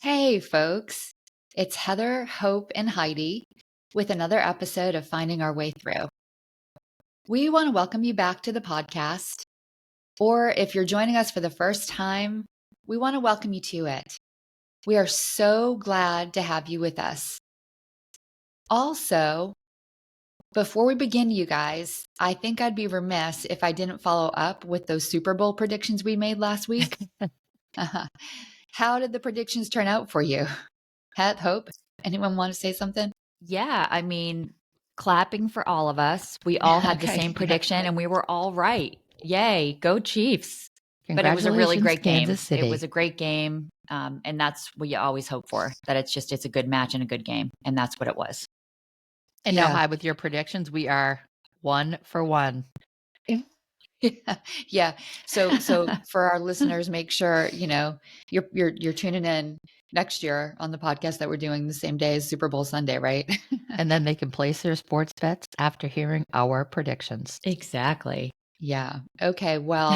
Hey, folks. It's Heather, Hope, and Heidi with another episode of Finding Our Way Through. We want to welcome you back to the podcast, or if you're joining us for the first time, we want to welcome you to it. We are so glad to have you with us. Also, before we begin, you guys, I think I'd be remiss if I didn't follow up with those Super Bowl predictions we made last week. How did the predictions turn out for you? Hope, anyone want to say something? Yeah, I mean, clapping for all of us. We all had the same prediction and we were all right. Yay, go Chiefs. But it was a really great game. Kansas City. It was a great game. And that's what you always hope for, that it's a good match and a good game. And that's what it was. And now, Hi, with your predictions, we are 1 for 1. Yeah. So for our listeners, make sure, you're tuning in next year on the podcast that we're doing the same day as Super Bowl Sunday, right? And then they can place their sports bets after hearing our predictions. Exactly. Yeah. Okay. Well,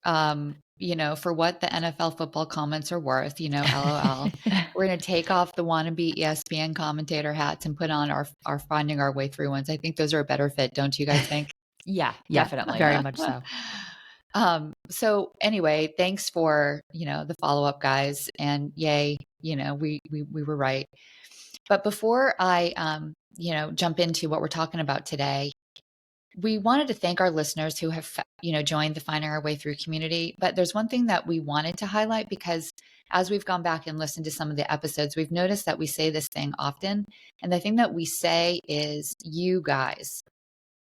for what the NFL football comments are worth, LOL, we're going to take off the wannabe ESPN commentator hats and put on our Finding Our Way Through ones. I think those are a better fit, don't you guys think? Yeah, definitely. Very much so. So anyway, thanks for, the follow-up, guys, and yay, we were right. But before I, jump into what we're talking about today, we wanted to thank our listeners who have, joined the Finding Our Way Through community. But there's one thing that we wanted to highlight, because as we've gone back and listened to some of the episodes, we've noticed that we say this thing often. And the thing that we say is you guys.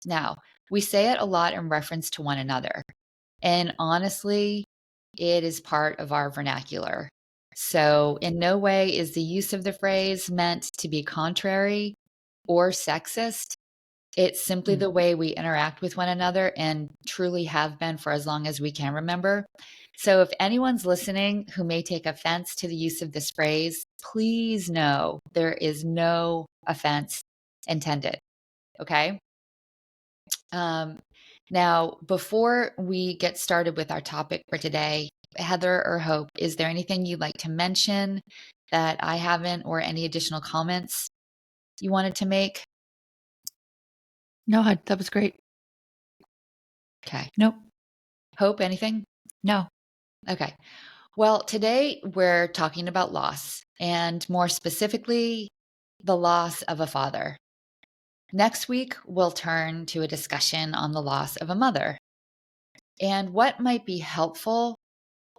Now, we say it a lot in reference to one another. And honestly, it is part of our vernacular. So in no way is the use of the phrase meant to be contrary or sexist. It's simply the way we interact with one another and truly have been for as long as we can remember. So if anyone's listening who may take offense to the use of this phrase, please know there is no offense intended. Okay? Now, before we get started with our topic for today, Heather or Hope, is there anything you'd like to mention that I haven't, or any additional comments you wanted to make? No, that was great. Okay. Nope. Hope, anything? No. Okay. Well, today we're talking about loss, and more specifically, the loss of a father. Next week, we'll turn to a discussion on the loss of a mother. And what might be helpful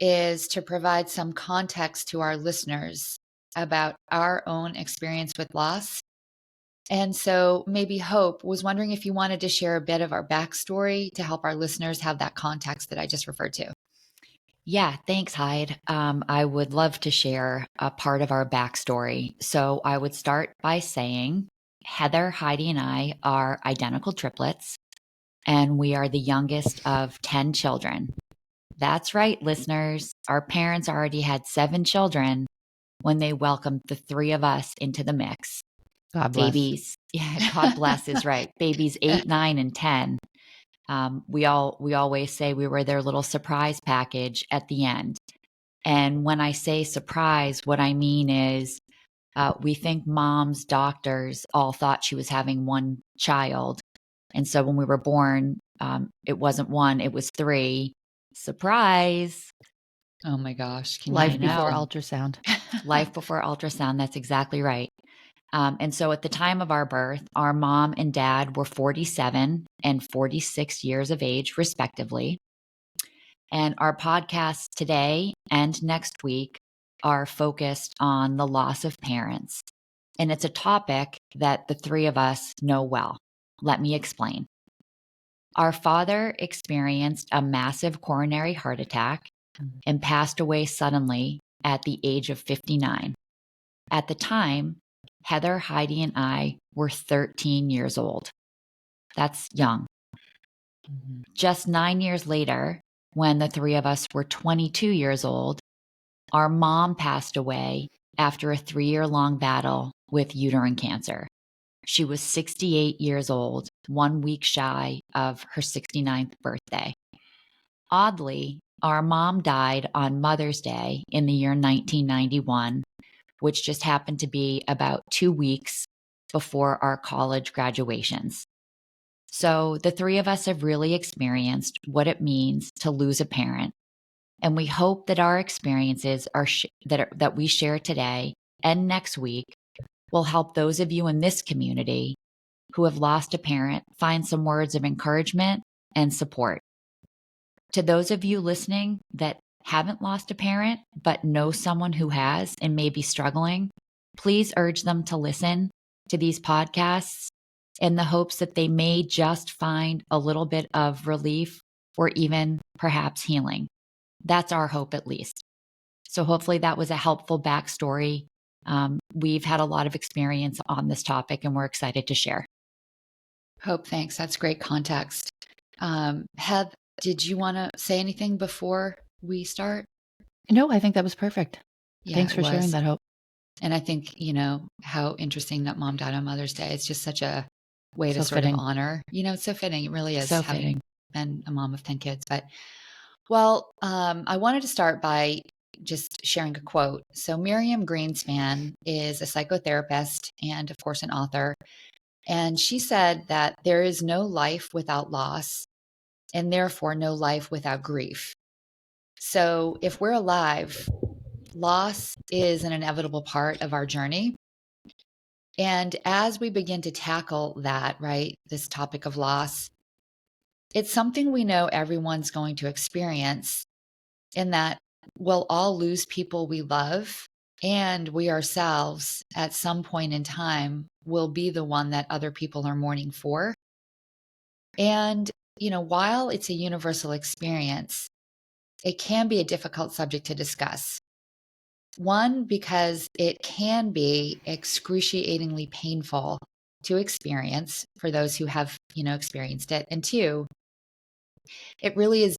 is to provide some context to our listeners about our own experience with loss. And so maybe Hope was wondering if you wanted to share a bit of our backstory to help our listeners have that context that I just referred to. Yeah, thanks, Heidi. I would love to share a part of our backstory. So I would start by saying Heather, Heidi, and I are identical triplets, and we are the youngest of 10 children. That's right, listeners. Our parents already had 7 children when they welcomed the 3 of us into the mix. God bless. Babies, yeah, God bless is right. Babies 8, 9, and 10. We always say we were their little surprise package at the end. And when I say surprise, what I mean is we think mom's doctors all thought she was having one child. And so when we were born, it wasn't 1, it was 3. Surprise. Oh my gosh. Life before ultrasound. Life before ultrasound. That's exactly right. And so at the time of our birth, our mom and dad were 47 and 46 years of age, respectively. And our podcasts today and next week are focused on the loss of parents. And it's a topic that the 3 of us know well. Let me explain. Our father experienced a massive coronary heart attack and passed away suddenly at the age of 59. At the time, Heather, Heidi, and I were 13 years old. That's young. Just 9 years later, when the 3 of us were 22 years old, our mom passed away after a 3-year-long battle with uterine cancer. She was 68 years old, 1 week shy of her 69th birthday. Oddly, Our mom died on Mother's Day in the year 1991, which just happened to be about 2 weeks before our college graduations. So the three of us have really experienced what it means to lose a parent. And we hope that our experiences that we share today and next week will help those of you in this community who have lost a parent find some words of encouragement and support. To those of you listening that haven't lost a parent but know someone who has and may be struggling, please urge them to listen to these podcasts in the hopes that they may just find a little bit of relief or even perhaps healing. That's our hope, at least. So hopefully that was a helpful backstory. We've had a lot of experience on this topic and we're excited to share. Hope, thanks. That's great context. Heath, did you want to say anything before we start? No, I think that was perfect. Yeah, Thanks for sharing that, Hope. And I think, how interesting that mom died on Mother's Day. It's just such a way to So sort fitting. of honor, it's so fitting. It really is, So having fitting. been a mom of 10 kids. But, well, I wanted to start by just sharing a quote. So Miriam Greenspan is a psychotherapist and, of course, an author. And she said that there is no life without loss and therefore no life without grief. So if we're alive, loss is an inevitable part of our journey. And as we begin to tackle that, right, this topic of loss, it's something we know everyone's going to experience, in that we'll all lose people we love, and we ourselves at some point in time will be the one that other people are mourning for. And, while it's a universal experience, it can be a difficult subject to discuss. One, because it can be excruciatingly painful to experience for those who have, experienced it. And two, it really is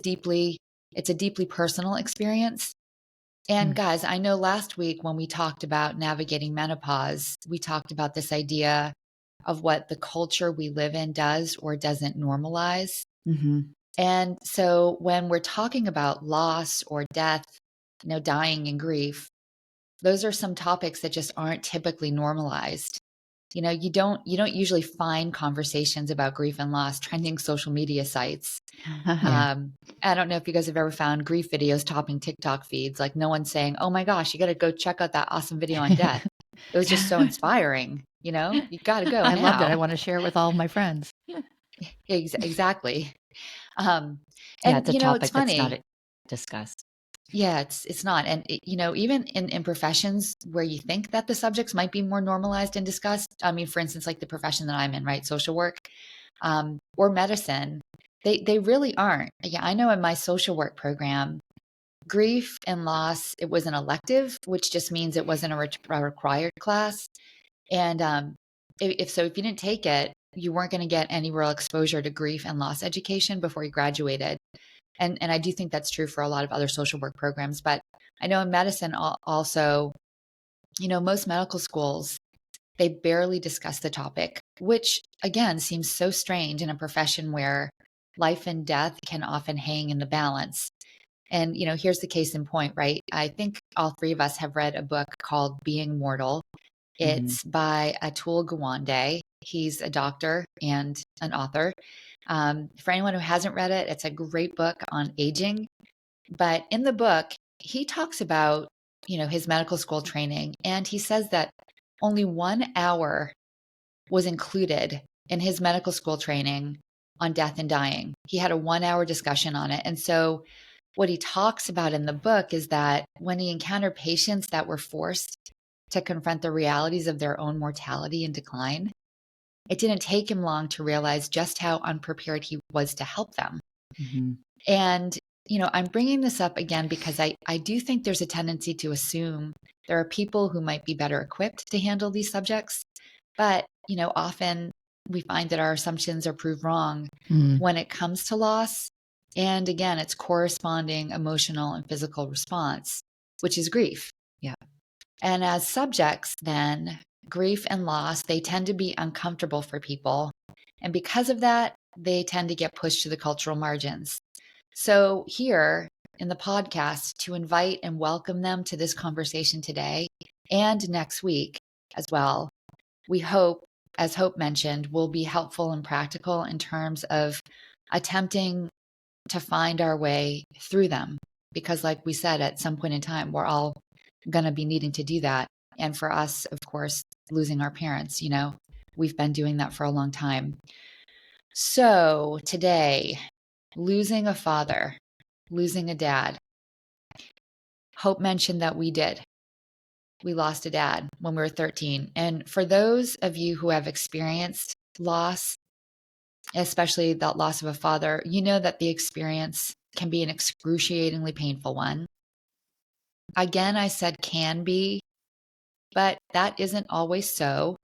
it's a deeply personal experience. And guys, I know last week when we talked about navigating menopause, we talked about this idea of what the culture we live in does or doesn't normalize. Mm-hmm. And so when we're talking about loss or death, dying and grief, those are some topics that just aren't typically normalized. You don't usually find conversations about grief and loss trending social media sites. Yeah. I don't know if you guys have ever found grief videos topping TikTok feeds. Like, no one's saying, "Oh my gosh, you got to go check out that awesome video on death." It was just so inspiring. You got to go. I now. loved it. I want to share it with all of my friends. Exactly. And it's a topic it's that's funny. not discussed. Yeah, it's not. And, even in professions where you think that the subjects might be more normalized and discussed, I mean, for instance, like the profession that I'm in, right? Social work, or medicine, they really aren't. Yeah, I know in my social work program, grief and loss, it was an elective, which just means it wasn't a required class. And if you didn't take it, you weren't going to get any real exposure to grief and loss education before you graduated. And I do think that's true for a lot of other social work programs. But I know in medicine also, most medical schools, they barely discuss the topic, which again seems so strange in a profession where life and death can often hang in the balance. And, here's the case in point, right? I think all three of us have read a book called Being Mortal. It's by Atul Gawande. He's a doctor and an author. For anyone who hasn't read it, it's a great book on aging. But in the book, he talks about, his medical school training, and he says that only 1 hour was included in his medical school training on death and dying. He had a 1 hour discussion on it. And so what he talks about in the book is that when he encountered patients that were forced to confront the realities of their own mortality and decline, it didn't take him long to realize just how unprepared he was to help them. Mm-hmm. And, I'm bringing this up again because I do think there's a tendency to assume there are people who might be better equipped to handle these subjects. But, often we find that our assumptions are proved wrong when it comes to loss. And again, it's corresponding emotional and physical response, which is grief. Yeah. And as subjects, then, grief and loss, they tend to be uncomfortable for people. And because of that, they tend to get pushed to the cultural margins. So here, in the podcast to invite and welcome them to this conversation today and next week as well. We hope, as Hope mentioned, will be helpful and practical in terms of attempting to find our way through them. Because, like we said, at some point in time, we're all going to be needing to do that. And for us, of course, losing our parents, we've been doing that for a long time. So today, losing a father, losing a dad. Hope mentioned that we did. We lost a dad when we were 13. And for those of you who have experienced loss, especially that loss of a father, you know that the experience can be an excruciatingly painful one. Again, I said can be, but that isn't always so.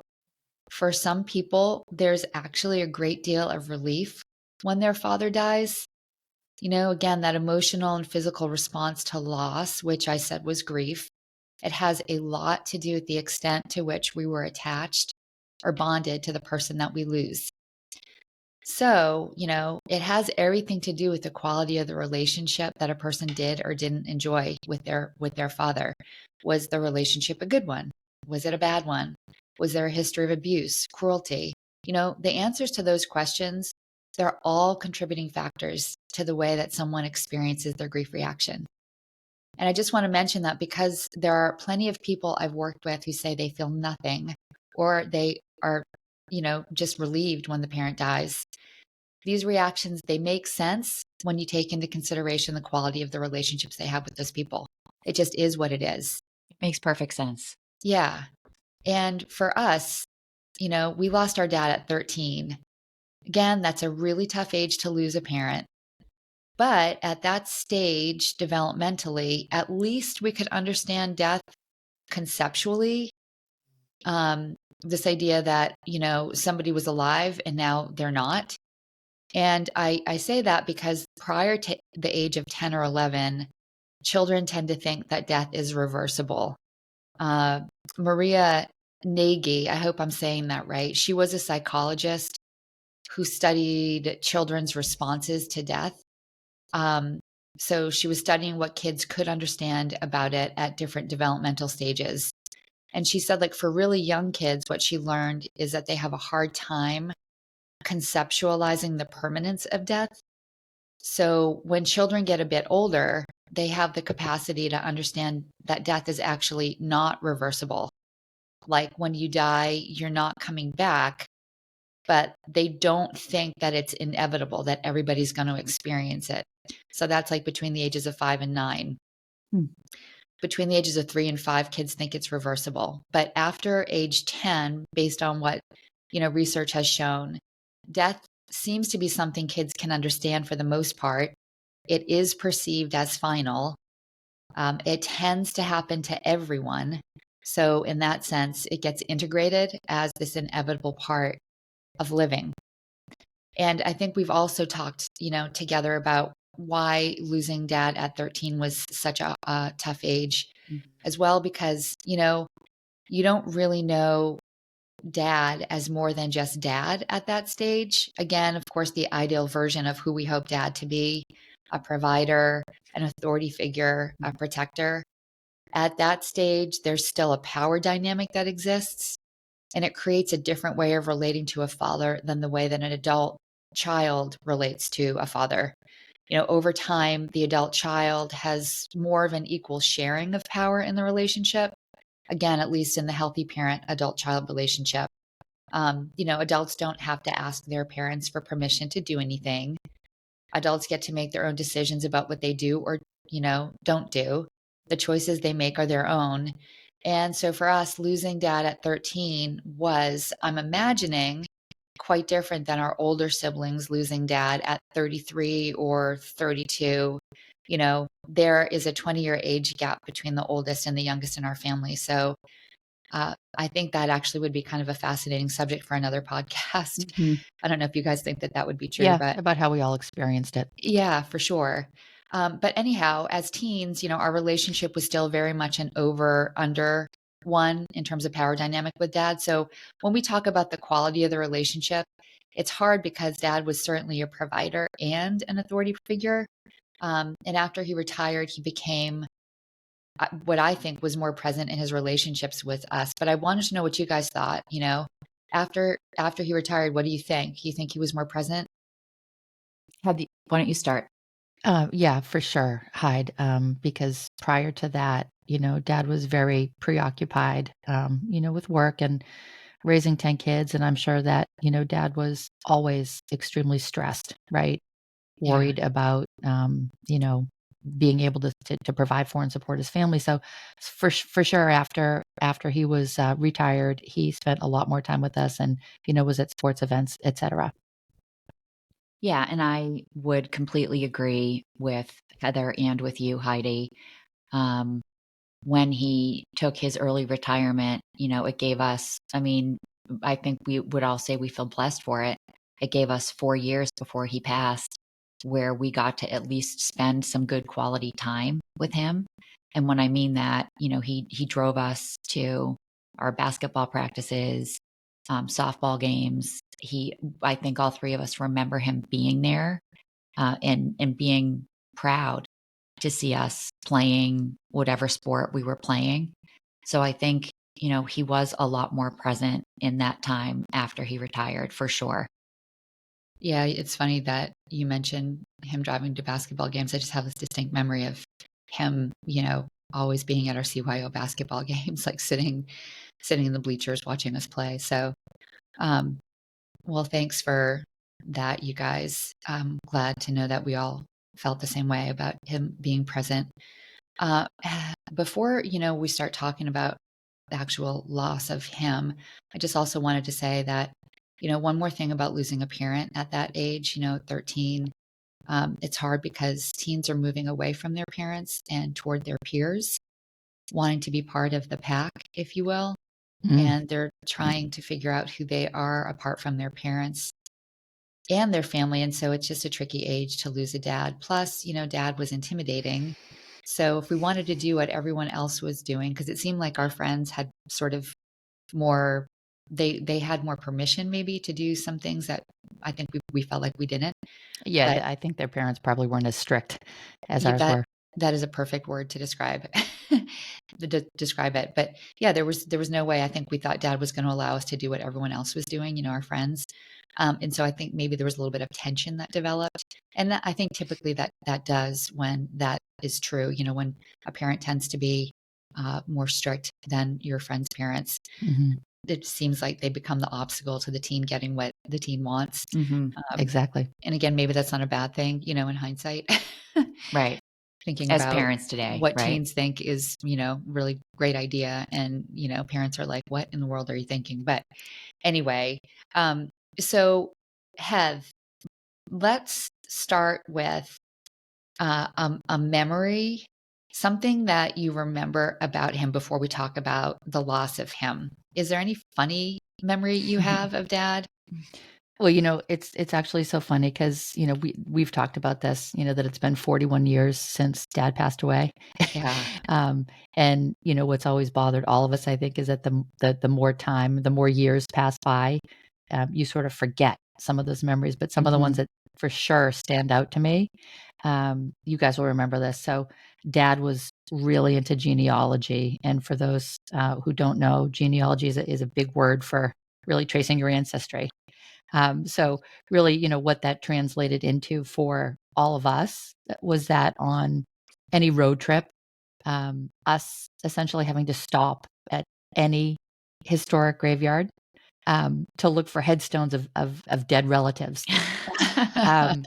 For some people, there's actually a great deal of relief when their father dies. Again, that emotional and physical response to loss, which I said was grief, it has a lot to do with the extent to which we were attached or bonded to the person that we lose. So, it has everything to do with the quality of the relationship that a person did or didn't enjoy with their father. Was the relationship a good one? Was it a bad one? Was there a history of abuse, cruelty? The answers to those questions, they're all contributing factors to the way that someone experiences their grief reaction. And I just want to mention that because there are plenty of people I've worked with who say they feel nothing or they are, just relieved when the parent dies. These reactions, they make sense when you take into consideration the quality of the relationships they have with those people. It just is what it is. It makes perfect sense. Yeah. And for us, we lost our dad at 13. Again, that's a really tough age to lose a parent. But at that stage, developmentally, at least we could understand death conceptually. This idea that, somebody was alive and now they're not. And I say that because prior to the age of 10 or 11, children tend to think that death is reversible. Maria Nagy, I hope I'm saying that right. She was a psychologist who studied children's responses to death. So she was studying what kids could understand about it at different developmental stages. And she said, for really young kids, what she learned is that they have a hard time conceptualizing the permanence of death. So when children get a bit older, they have the capacity to understand that death is actually not reversible. Like when you die, you're not coming back, but they don't think that it's inevitable that everybody's going to experience it. So that's between the ages of 5 and 9. Between the ages of 3 and 5, kids think it's reversible. But after age 10, based on what, research has shown, death seems to be something kids can understand for the most part. It is perceived as final. It tends to happen to everyone. So in that sense, it gets integrated as this inevitable part of living. And I think we've also talked, together about why losing dad at 13 was such a tough age as well, because, you don't really know dad as more than just dad at that stage. Again, of course, the ideal version of who we hope dad to be, a provider, an authority figure, a protector. At that stage, there's still a power dynamic that exists, and it creates a different way of relating to a father than the way that an adult child relates to a father. Over time, the adult child has more of an equal sharing of power in the relationship. Again, at least in the healthy parent adult child relationship. Adults don't have to ask their parents for permission to do anything. Adults get to make their own decisions about what they do or, don't do. The choices they make are their own. And so for us, losing dad at 13 was, I'm imagining, quite different than our older siblings losing dad at 33 or 32. There is a 20-year age gap between the oldest and the youngest in our family. So I think that actually would be kind of a fascinating subject for another podcast. I don't know if you guys think that would be true. Yeah, but about how we all experienced it. Yeah, for sure. But anyhow, as teens, our relationship was still very much an over-under one in terms of power dynamic with dad. So when we talk about the quality of the relationship, it's hard because dad was certainly a provider and an authority figure. And after he retired, he became what I think was more present in his relationships with us. But I wanted to know what you guys thought, after he retired, what do you think? You think he was more present? Why don't you start? Yeah, for sure, Hyde. Because prior to that, Dad was very preoccupied, with work and raising 10 kids. And I'm sure that, Dad was always extremely stressed, right? Yeah. Worried about, being able to provide for and support his family. So for sure, after he was retired, he spent a lot more time with us and, was at sports events, etc. Yeah, and I would completely agree with Heather and with you, Heidi. Um, when he took his early retirement, it gave us, I think we would all say we feel blessed for it. It gave us 4 years before he passed where we got to at least spend some good quality time with him. And when I mean that, he drove us to our basketball practices, softball games. I think all three of us remember him being there, and being proud to see us playing whatever sport we were playing. So I think, he was a lot more present in that time after he retired, for sure. Yeah, it's funny that you mentioned him driving to basketball games. I just have this distinct memory of him, always being at our CYO basketball games, like sitting in the bleachers watching us play. So, um, well, thanks for that, you guys. I'm glad to know that we all felt the same way about him being present. Uh, Before, we start talking about the actual loss of him, I just also wanted to say that, one more thing about losing a parent at that age, 13, it's hard because teens are moving away from their parents and toward their peers, wanting to be part of the pack, if you will. Mm. And they're trying to figure out who they are apart from their parents and their family. And so it's just a tricky age to lose a dad. Plus, dad was intimidating. So if we wanted to do what everyone else was doing, because it seemed like our friends had sort of more, they had more permission maybe to do some things that I think we felt like we didn't. Yeah, But I think their parents probably weren't as strict as yeah, ours that were. that is a perfect word to describe describe it. But yeah, there was no way I think we thought dad was going to allow us to do what everyone else was doing, our friends. And so I think maybe there was a little bit of tension that developed. And I think typically that does when that is true, when a parent tends to be more strict than your friend's parents. Hmm. It seems like they become the obstacle to the teen getting what the teen wants. Mm-hmm. Exactly. And again, maybe that's not a bad thing, in hindsight. Right. Thinking As about parents today, what right? teens think is, really great idea. And, parents are like, what in the world are you thinking? But anyway, um, so Heath, let's start with a memory, something that you remember about him before we talk about the loss of him. Is there any funny memory you have of dad? Well, it's actually so funny because, we've talked about this, that it's been 41 years since dad passed away. Yeah. um, and, what's always bothered all of us, I think, is that the more time, the more years pass by, you sort of forget some of those memories, but some of the ones Mhm. that for sure stand out to me, you guys will remember this. So dad was really into genealogy. And for those who don't know, genealogy is a big word for really tracing your ancestry. So really, what that translated into for all of us was that on any road trip, us essentially having to stop at any historic graveyard to look for headstones of dead relatives. Um,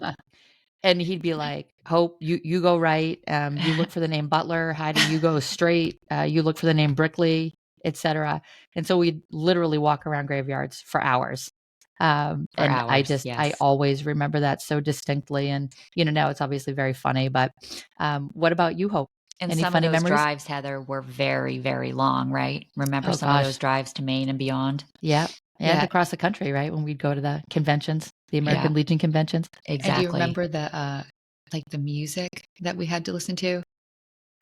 and he'd be like, "Hope, you go right. You look for the name Butler. Heidi, you go straight. You look for the name Brickley, etc." And so we'd literally walk around graveyards for hours. For And hours, I yes. always remember that so distinctly. And now it's obviously very funny. But what about you, Hope? And Any some of funny those memories? drives, Heather, were very, very long, right? Remember Oh some of gosh, those drives to Maine and beyond? yeah, and Yeah. across the country, right? When we'd go to the conventions, the Yeah, American Legion conventions. And do you exactly. remember like the music that we had to listen to?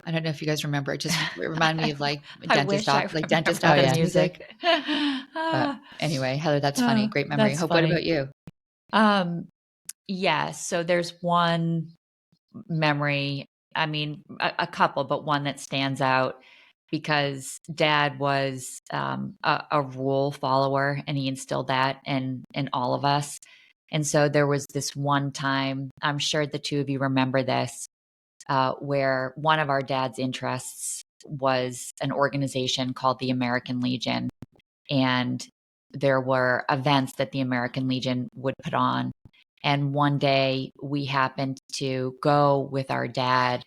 I don't know if you guys remember. It reminded me of like I wish I dentist remembered Oh the office yeah. music. music. But Ah, anyway, Heather, that's funny. oh, Great memory. that's Hope, what funny. about you? Um, yeah, so there's one memory. I mean, a couple, but one that stands out because Dad was a rule follower, and he instilled that in all of us. And so there was this one time, I'm sure the two of you remember this, where one of our dad's interests was an organization called the American Legion. And there were events that the American Legion would put on. And one day we happened to go with our dad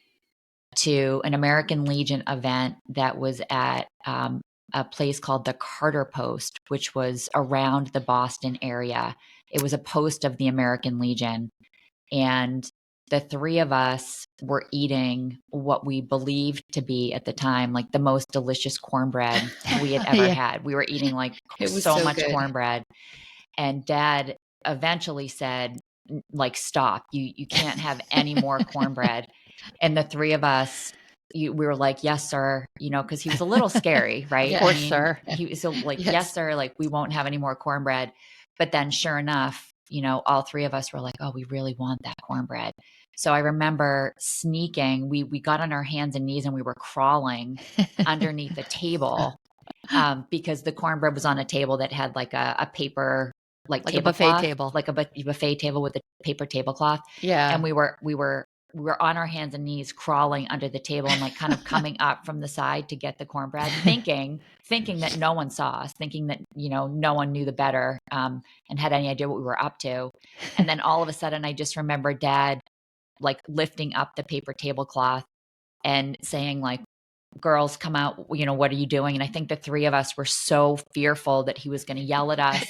to an American Legion event that was at a place called the Carter Post, which was around the Boston area. It was a post of the American Legion. And the three of us were eating what we believed to be at the time like the most delicious cornbread we had ever Yeah. had. We were eating like It was so so much good. cornbread. And Dad eventually said, like, stop, you can't have any more cornbread. And the three of us, we were like, yes, sir, because he was a little scary, right? Yeah. Of course, sir. He was so like, Yes. yes, sir, like we won't have any more cornbread. But then sure enough, all three of us were like, oh, we really want that cornbread. So I remember sneaking, we got on our hands and knees and we were crawling underneath the table because the cornbread was on a table that had like a paper, like a buffet tablecloth, table. like a buffet table with a paper tablecloth. Yeah. And we were on our hands and knees crawling under the table and like kind of coming up from the side to get the cornbread, thinking that no one saw us, thinking that, no one knew the better and had any idea what we were up to. And then all of a sudden, I just remember Dad like lifting up the paper tablecloth and saying like, girls, come out, what are you doing? And I think the three of us were so fearful that he was going to yell at us.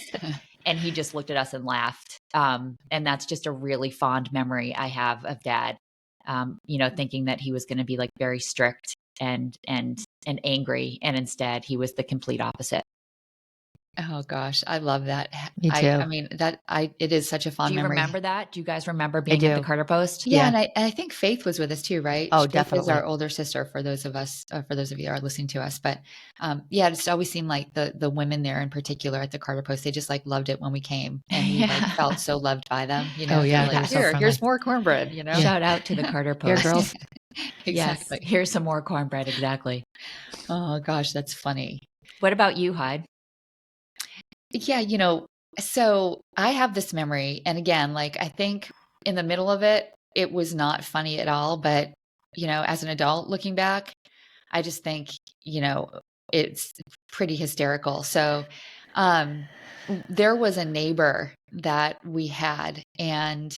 And he just looked at us and laughed. And that's just a really fond memory I have of Dad, thinking that he was going to be like very strict and angry. And instead he was the complete opposite. Oh gosh, I love that. Me too. I mean it is such a fond Do you memory. remember that? Do you guys remember being at the do. Carter Post? Yeah, Yeah. and I think Faith was with us too, right? Oh, Faith is definitely. our older sister for those of you that are listening to us. But yeah, it just always seemed like the women there in particular at the Carter Post, they just like loved it when we came, and we like Yeah. felt so loved by them. Oh, yeah, They're they were like, so here's friendly. more cornbread. Shout out to the Carter Here, Post. girls. Exactly. Yes, here's some more cornbread. Exactly. Oh gosh, that's funny. What about you, Heidi? Yeah, so I have this memory, and again, like I think in the middle of it, it was not funny at all. But as an adult looking back, I just think it's pretty hysterical. So, there was a neighbor that we had, and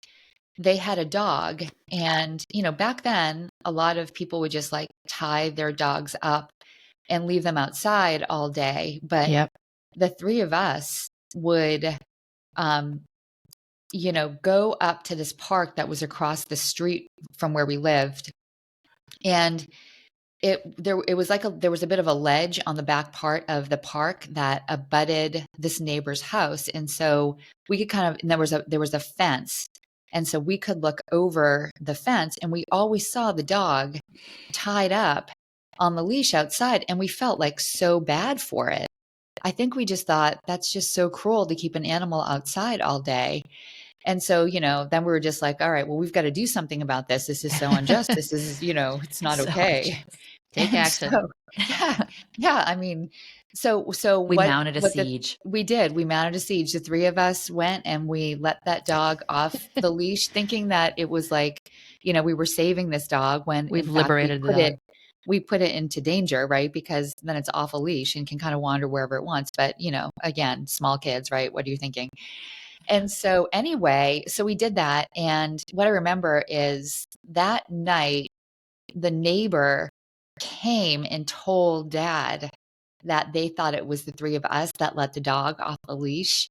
they had a dog, and back then, a lot of people would just like tie their dogs up and leave them outside all day, but Yep. the three of us would go up to this park that was across the street from where we lived, and it was like there was a bit of a ledge on the back part of the park that abutted this neighbor's house, and so we could and there was a fence, and so we could look over the fence, and we always saw the dog tied up on the leash outside, and we felt like so bad for it. I think we just thought that's just so cruel to keep an animal outside all day. And so, then we were just like, all right, well, we've got to do something about this. This is so unjust. This is, it's not So okay. unjust. Take And action. so, yeah. Yeah. I mean, so We mounted a siege. We did. We mounted a siege. The three of us went and we let that dog off the leash, thinking that it was like, we were saving this dog when We've in fact, liberated the dog. we put it into danger, right? Because then it's off a leash and can kind of wander wherever it wants. But, again, small kids, right? What are you thinking? And so anyway, so we did that. And what I remember is that night, the neighbor came and told Dad that they thought it was the three of us that let the dog off the leash.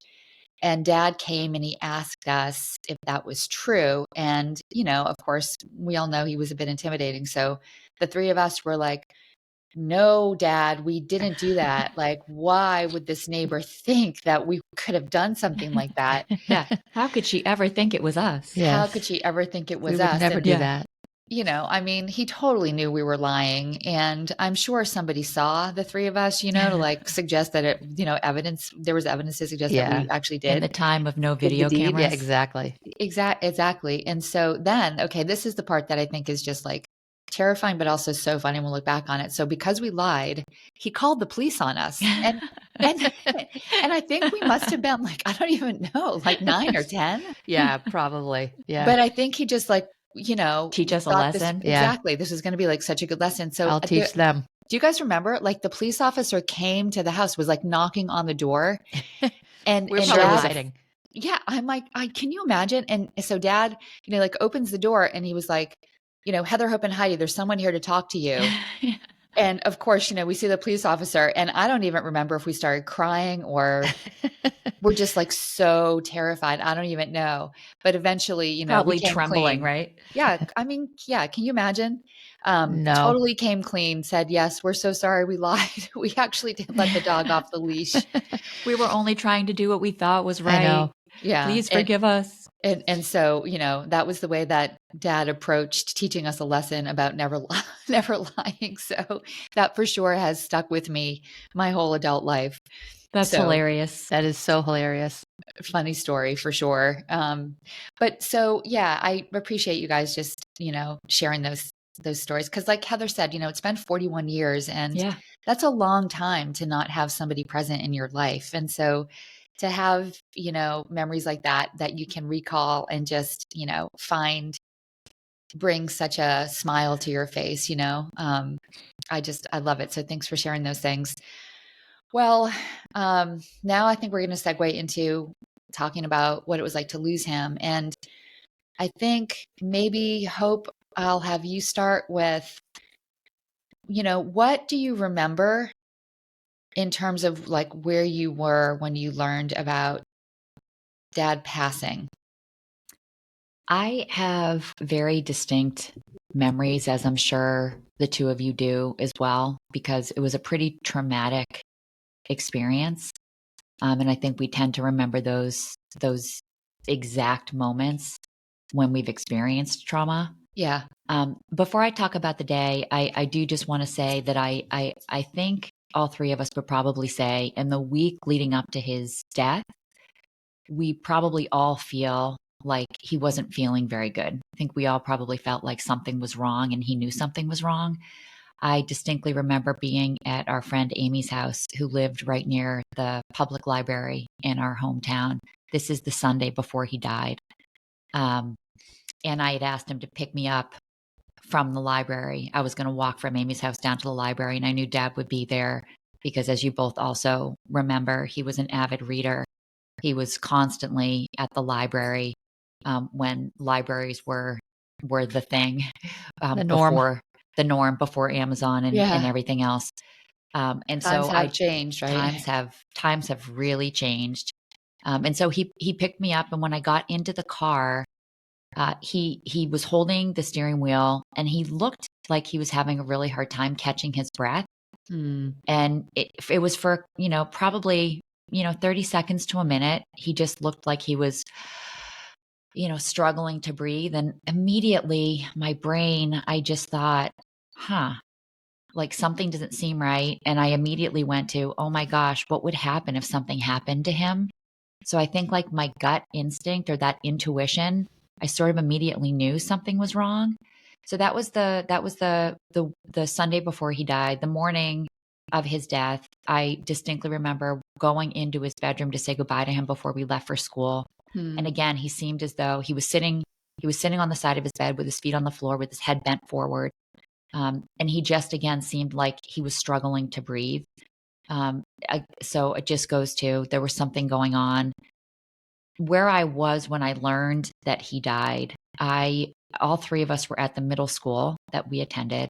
And Dad came and he asked us if that was true. And, of course, we all know he was a bit intimidating. So the three of us were like, no, Dad, we didn't do that. Like, why would this neighbor think that we could have done something like that? Yeah. How could she ever think it was us? Yes. How could she ever think it was We would us? never And do Yeah. that. I mean, he totally knew we were lying. And I'm sure somebody saw the three of us, to like suggest that there was evidence to suggest that Yeah. we actually In the did time of no the video deed. Yeah, cameras. exactly. Exactly. And so then, okay, this is the part that I think is just like terrifying, but also so funny when we look back on it. So because we lied, he called the police on us. And and I think we must have been like, I don't even know, like 9 or 10. Yeah, probably. Yeah. But I think he just like, Teach us a thought this lesson. Yeah. exactly. This was going to be like such a good lesson. So I'll teach them. do you guys remember like the police officer came to the house, was like knocking on the door and We're and probably Sure was dad, a hiding. yeah, I'm like, can you imagine? And so dad, like opens the door and he was like, Heather, Hope, and Heidi, there's someone here to talk to you. And of course, we see the police officer, and I don't even remember if we started crying or we're just like so terrified. I don't even know. But eventually, we probably came trembling, clean. right? Yeah. I mean, yeah. Can you imagine? No. Totally came clean, said, yes, we're so sorry we lied. We actually did let the dog off the leash. We were only trying to do what we thought was I right. know. Yeah. Please forgive us. And so, that was the way that dad approached teaching us a lesson about never lying. So that for sure has stuck with me my whole adult life. That's So hilarious. That is so hilarious. funny story for sure. But so yeah, I appreciate you guys just, sharing those stories. Cause like Heather said, it's been 41 years and Yeah. that's a long time to not have somebody present in your life. And so to have, memories like that you can recall and just, bring such a smile to your face, I love it. So thanks for sharing those things. Well, now I think we're going to segue into talking about what it was like to lose him. And I think maybe Hope, I'll have you start with, what do you remember in terms of like where you were when you learned about dad passing? I have very distinct memories, as I'm sure the two of you do as well, because it was a pretty traumatic experience. And I think we tend to remember those exact moments when we've experienced trauma. Yeah. Before I talk about the day, I do just want to say that I think all three of us would probably say in the week leading up to his death, we probably all feel like he wasn't feeling very good. I think we all probably felt like something was wrong and he knew something was wrong. I distinctly remember being at our friend Amy's house, who lived right near the public library in our hometown. This is the Sunday before he died. And I had asked him to pick me up from the library. I was going to walk from Amy's house down to the library, and I knew Dad would be there because, as you both also remember, he was an avid reader. He was constantly at the library when libraries were the thing The norm. before the norm, before Amazon and Yeah. everything else. And Times so have changed, right? times have really changed. And so he picked me up, and when I got into the car, he was holding the steering wheel, and he looked like he was having a really hard time catching his breath. Hmm. And it was for probably 30 seconds to a minute. He just looked like he was struggling to breathe. And immediately my brain, I just thought, like something doesn't seem right. And I immediately went to, oh my gosh, what would happen if something happened to him? So I think like my gut instinct or that intuition, I sort of immediately knew something was wrong. So that was the Sunday before he died. The morning of his death, I distinctly remember going into his bedroom to say goodbye to him before we left for school. And Hmm. again, he seemed as though he was sitting on the side of his bed with his feet on the floor with his head bent forward. And he just again seemed like he was struggling to breathe. So it just goes to there was something going on. Where I was when I learned that he died, all three of us were at the middle school that we attended.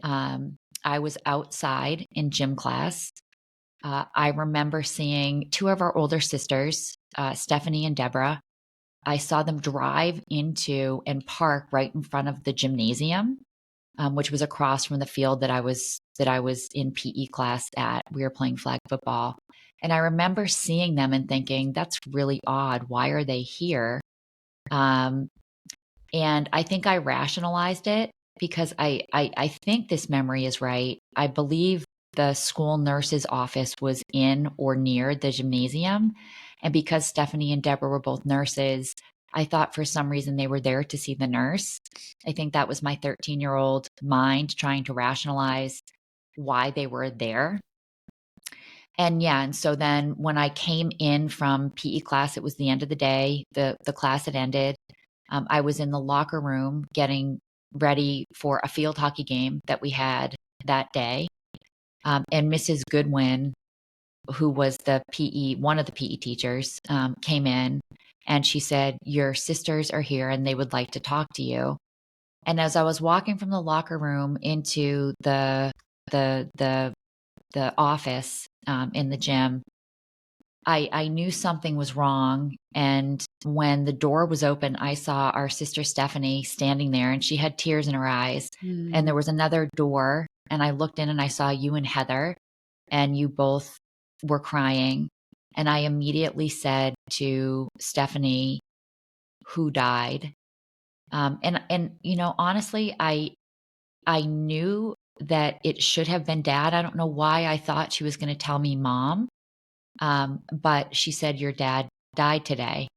I was outside in gym class. I remember seeing two of our older sisters, Stephanie and Deborah. I saw them drive into and park right in front of the gymnasium, which was across from the field that I was in PE class at. We were playing flag football. And I remember seeing them and thinking, that's really odd. Why are they here? And I think I rationalized it because I think this memory is right. I believe the school nurse's office was in or near the gymnasium. And because Stephanie and Deborah were both nurses, I thought for some reason they were there to see the nurse. I think that was my 13-year-old mind trying to rationalize why they were there. And yeah, and so then when I came in from PE class, it was the end of the day. The class had ended. I was in the locker room getting ready for a field hockey game that we had that day. And Mrs. Goodwin, who was one of the PE teachers, came in and she said, "Your sisters are here and they would like to talk to you." And as I was walking from the locker room into the the office in the gym, I knew something was wrong. And when the door was open, I saw our sister Stephanie standing there and she had tears in her eyes. And there was another door. And I looked in and I saw you and Heather, and you both were crying. And I immediately said to Stephanie, "Who died?" And honestly, I knew that it should have been Dad. I don't know why I thought she was going to tell me Mom. But she said, "Your dad died today."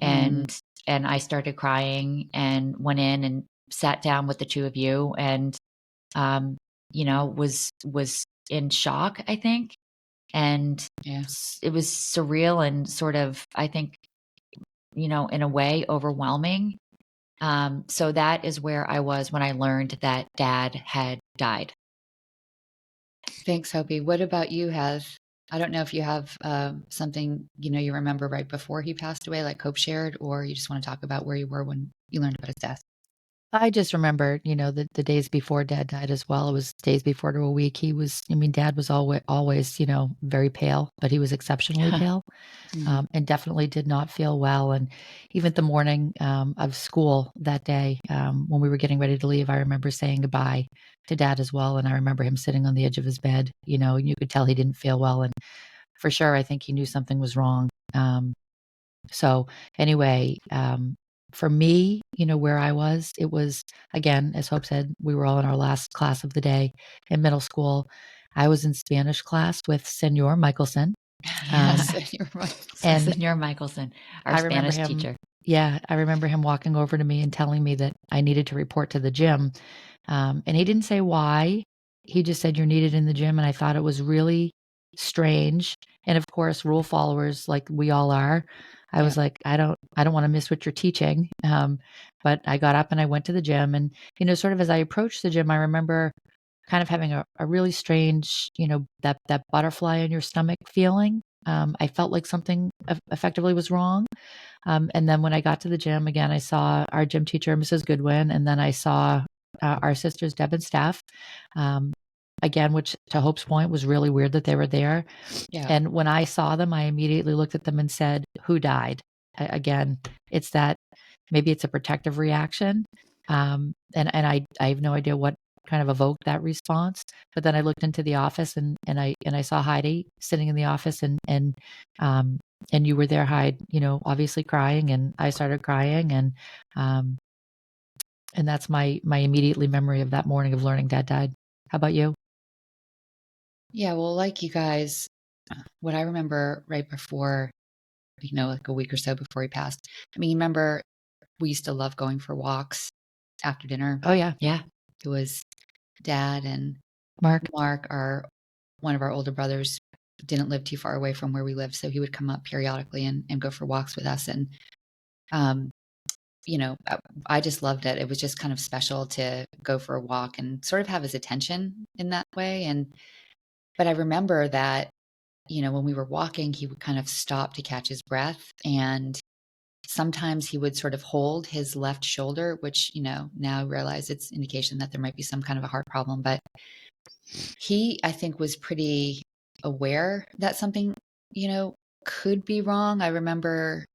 And I started crying and went in and sat down with the two of you and, was in shock, I think. And Yeah. it was surreal and sort of, I think, in a way overwhelming. So that is where I was when I learned that Dad had died. Thanks, Hopi. What about you, Has? I don't know if you have something you remember right before he passed away, like Hope shared, or you just want to talk about where you were when you learned about his death. I just remember, the days before Dad died as well. It was days before to a week. Dad was always, very pale, but he was exceptionally pale, and definitely did not feel well. And even the morning of school that day, when we were getting ready to leave, I remember saying goodbye to Dad as well. And I remember him sitting on the edge of his bed, and you could tell he didn't feel well. And for sure, I think he knew something was wrong. So anyway, for me, where I was, it was, again, as Hope said, we were all in our last class of the day in middle school. I was in Spanish class with Senor Michelson. Yes, you're right. And Senor Michelson, our I remember Spanish him, teacher. yeah, I remember him walking over to me and telling me that I needed to report to the gym. And he didn't say why. He just said, "You're needed in the gym." And I thought it was really strange. And of course, rule followers like we all are. I was like, I don't want to miss what you're teaching. But I got up and I went to the gym. And, sort of as I approached the gym, I remember kind of having a really strange, that butterfly in your stomach feeling. I felt like something effectively was wrong. And then when I got to the gym again, I saw our gym teacher, Mrs. Goodwin, and then I saw our sisters, Deb and Steph. Again, which to Hope's point was really weird that they were there. Yeah. And when I saw them, I immediately looked at them and said, "Who died?" Again, it's that maybe it's a protective reaction. And I have no idea what kind of evoked that response. But then I looked into the office and I saw Heidi sitting in the office and you were there, Heidi, obviously crying, and I started crying, um, and that's my immediately memory of that morning of learning Dad died. How about you? Yeah, well, like you guys, what I remember right before, like a week or so before he passed. I mean, remember we used to love going for walks after dinner. Oh yeah, Yeah. It was Dad and Mark. Mark, one of our older brothers, didn't live too far away from where we lived, so he would come up periodically and go for walks with us. And um, I just loved it. It was just kind of special to go for a walk and sort of have his attention in that way. But I remember that, when we were walking, he would kind of stop to catch his breath. And sometimes he would sort of hold his left shoulder, which, now I realize it's indication that there might be some kind of a heart problem. But he, I think, was pretty aware that something, could be wrong. I remember,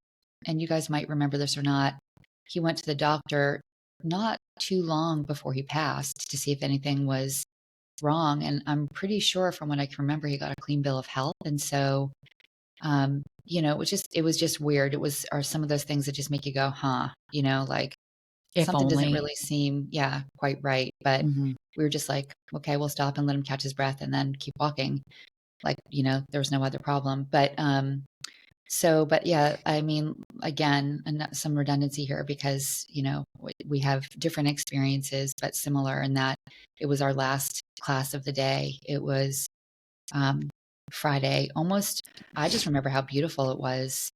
and you guys might remember this or not, he went to the doctor not too long before he passed to see if anything was wrong. And I'm pretty sure from what I can remember, he got a clean bill of health. And so, it was just weird. Are some of those things that just make you go, huh, like, If something doesn't only. really seem, quite right. But Hmm. we were just like, okay, we'll stop and let him catch his breath and then keep walking. Like, there was no other problem. But yeah, I mean, again, some redundancy here because, we have different experiences, but similar in that it was our last class of the day. It was um, Friday. Almost, I just remember how beautiful it was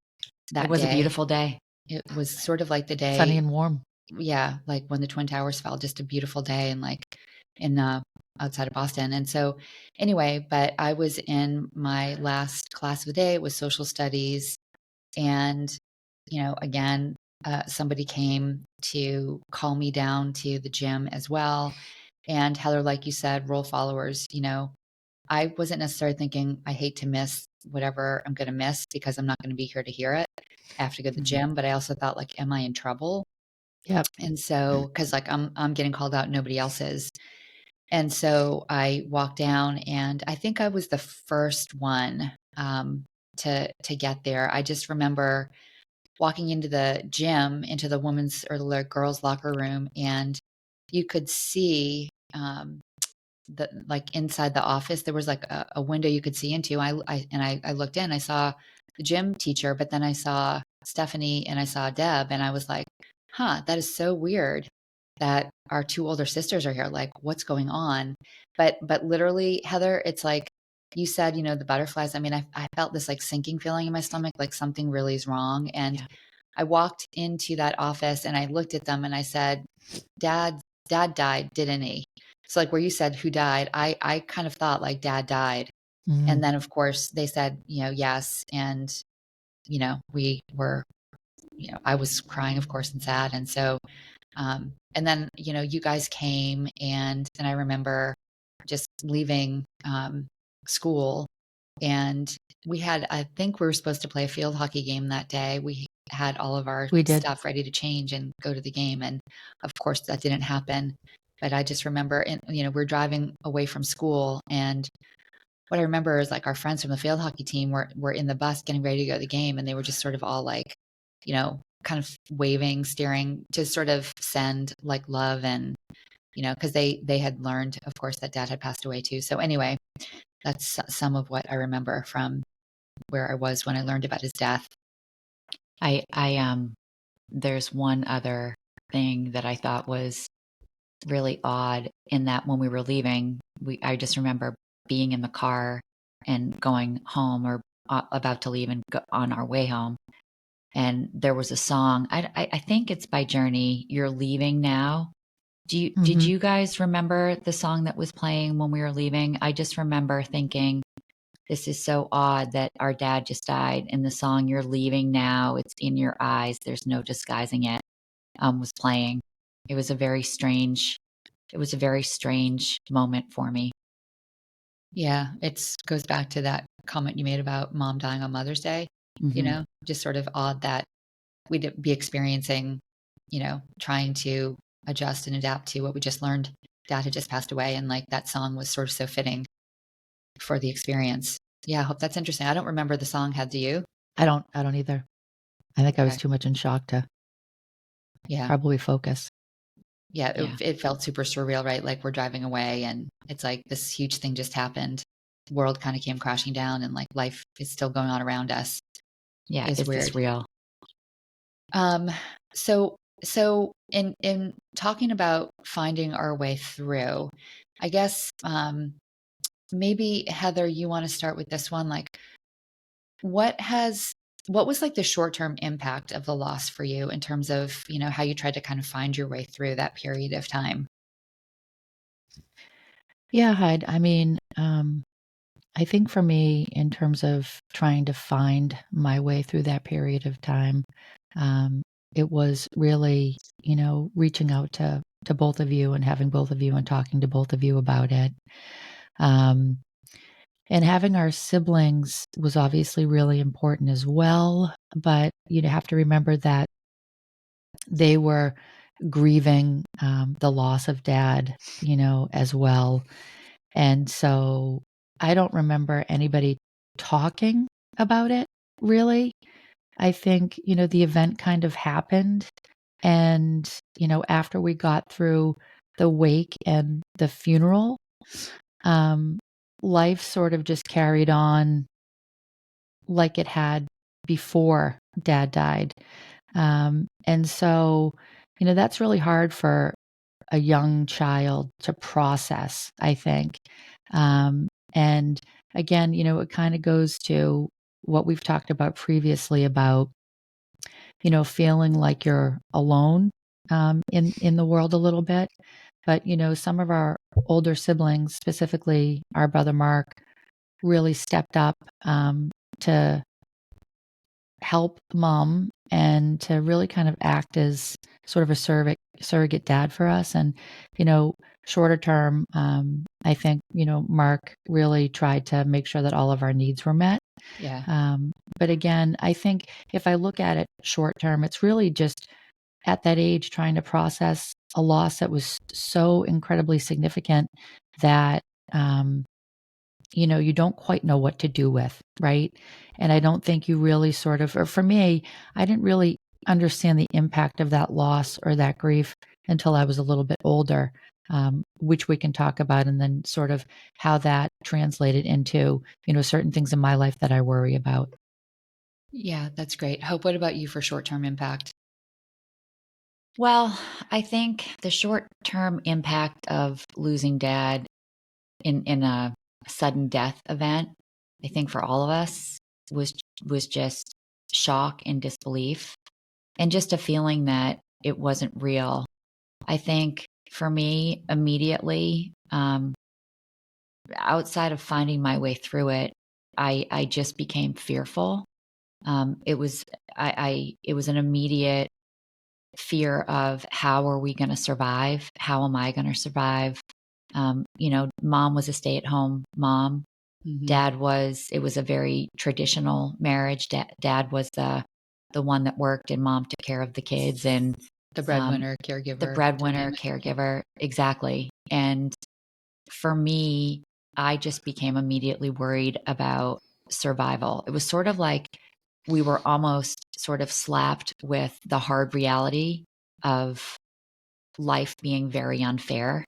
It that was a day. beautiful day. It was sort of like the Sunny day, and warm. yeah, like when the Twin Towers fell, just a beautiful day and like in outside of Boston. And so anyway, but I was in my last class of the day. It was social studies. And, again, somebody came to call me down to the gym as well. And Heather, like you said, role followers, I wasn't necessarily thinking I hate to miss whatever I'm going to miss because I'm not going to be here to hear it. I have to go to the Mhm. gym, but I also thought like, am I in trouble? Yep. And so, cause like I'm getting called out, nobody else is. And so I walked down and I think I was the first one, to get there. I just remember walking into the gym, into the women's or the girls' locker room, and you could see the like inside the office. There was like a window you could see into. I looked in. I saw the gym teacher, but then I saw Stephanie and I saw Deb, and I was like, "Huh, that is so weird that our two older sisters are here. Like, what's going on?" But literally, Heather, it's like you said, the butterflies. I mean, I felt this like sinking feeling in my stomach, like something really is wrong, and Yeah. I walked into that office and I looked at them and I said, Dad, Dad died, didn't he? So like where you said who died, I kind of thought like Dad died. And Mm. then of course they said, yes. And, we were, I was crying, of course, and sad. And so and then, you guys came and I remember just leaving school and I think we were supposed to play a field hockey game that day. We had all of our We did. stuff ready to change and go to the game. And of course that didn't happen. But I just remember, and, we're driving away from school. And what I remember is like our friends from the field hockey team were in the bus getting ready to go to the game. And they were just sort of all like, kind of waving, staring to sort of send like love and, because they had learned, of course, that Dad had passed away too. So anyway, that's some of what I remember from where I was when I learned about his death. There's one other thing that I thought was really odd in that when we were leaving, I just remember being in the car and going home or about to leave and go on our way home. And there was a song. I think it's by Journey. You're leaving now. Did Hmm. you guys remember the song that was playing when we were leaving? I just remember thinking, this is so odd that our dad just died. And the song "You're Leaving Now," it's in your eyes. There's no disguising it. Was playing. It was a very strange. It was a very strange moment for me. Yeah, it's goes back to that comment you made about mom dying on Mother's Day, Hmm. just sort of odd that we'd be experiencing, trying to adjust and adapt to what we just learned. Dad had just passed away, and like that song was sort of so fitting for the experience. Yeah, I hope that's interesting. I don't remember the song. Had do you? I don't either. I think I was Okay. too much in shock to Yeah. probably focus. Yeah. Yeah. It felt super surreal, right? Like we're driving away and it's like this huge thing just happened. The world kind of came crashing down and like life is still going on around us Yeah. is Is this weird. real? Um, so in talking about finding our way through, I guess maybe Heather, you want to start with this one. Like what has what was like the short-term impact of the loss for you in terms of, how you tried to kind of find your way through that period of time? Yeah, Hyde. I mean, I think for me, in terms of trying to find my way through that period of time, um, it was really, reaching out to both of you and having both of you and talking to both of you about it. Um, and having our siblings was obviously really important as well. But you have to remember that they were grieving the loss of Dad, as well. And so I don't remember anybody talking about it really. I think, the event kind of happened And, after we got through the wake and the funeral, um, life sort of just carried on like it had before Dad died. And so, that's really hard for a young child to process, I think. And again, it kind of goes to what we've talked about previously about, feeling like you're alone in the world a little bit. But, some of our older siblings, specifically our brother Mark, really stepped up to help mom and to really kind of act as sort of a surrogate dad for us. And, shorter term, I think, Mark really tried to make sure that all of our needs were met. Yeah. But again, I think if I look at it short term, it's really just at that age trying to process a loss that was so incredibly significant that, you don't quite know what to do with, right? And I don't think you really sort of, or for me, I didn't really understand the impact of that loss or that grief until I was a little bit older, which we can talk about, and then sort of how that translated into, certain things in my life that I worry about. Yeah, that's great. Hope, what about you for short-term impact? Well, I think the short-term impact of losing Dad in a sudden death event, I think for all of us was just shock and disbelief, and just a feeling that it wasn't real. I think for me, immediately, outside of finding my way through it, I just became fearful. It was it was an immediate fear of, how are we going to survive? How am I going to survive? Mom was a stay-at-home mom. Mm-hmm. It was a very traditional marriage. Dad was the one that worked, and mom took care of the kids, and The um, breadwinner, the caregiver breadwinner, dynamic. caregiver. Exactly. And for me, I just became immediately worried about survival. It was sort of like we were almost sort of slapped with the hard reality of life being very unfair.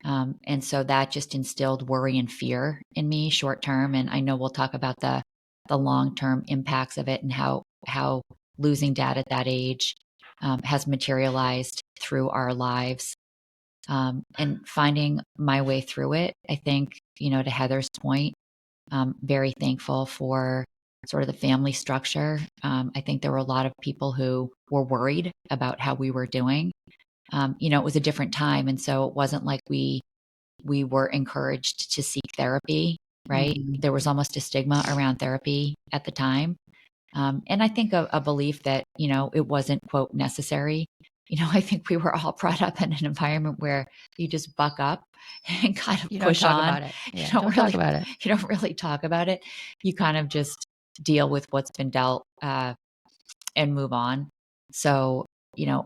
And so that just instilled worry and fear in me short term. And I know we'll talk about the long term impacts of it, and how losing Dad at that age has materialized through our lives. And finding my way through it, I think, to Heather's point, very thankful for sort of the family structure. I think there were a lot of people who were worried about how we were doing. It was a different time, and so it wasn't like we were encouraged to seek therapy, right? Mm-hmm. There was almost a stigma around therapy at the time. And I think a belief that, it wasn't, quote, necessary. I think we were all brought up in an environment where you just buck up and kind of You don't push talk on. about it. You Yeah, don't don't talk really, about it. you don't really talk about it. You kind of just deal with what's been dealt, and move on. So,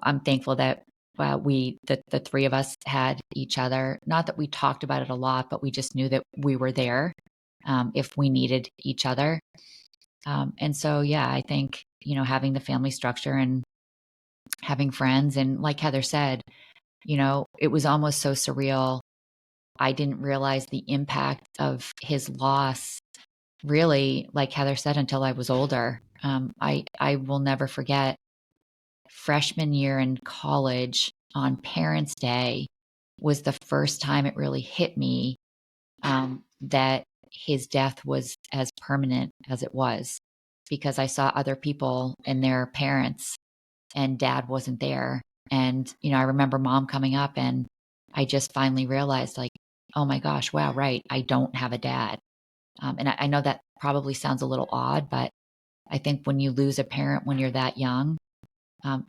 I'm thankful that the three of us had each other. Not that we talked about it a lot, but we just knew that we were there, if we needed each other. And so, yeah, I think, having the family structure and having friends, and like Heather said, it was almost so surreal. I didn't realize the impact of his loss, really, like Heather said, until I was older. I will never forget freshman year in college, on Parents' Day, was the first time it really hit me, that his death was as permanent as it was, because I saw other people and their parents, and Dad wasn't there. And, I remember mom coming up, and I just finally realized, like, oh my gosh, wow, right. I don't have a dad. And I know that probably sounds a little odd, but I think when you lose a parent when you're that young,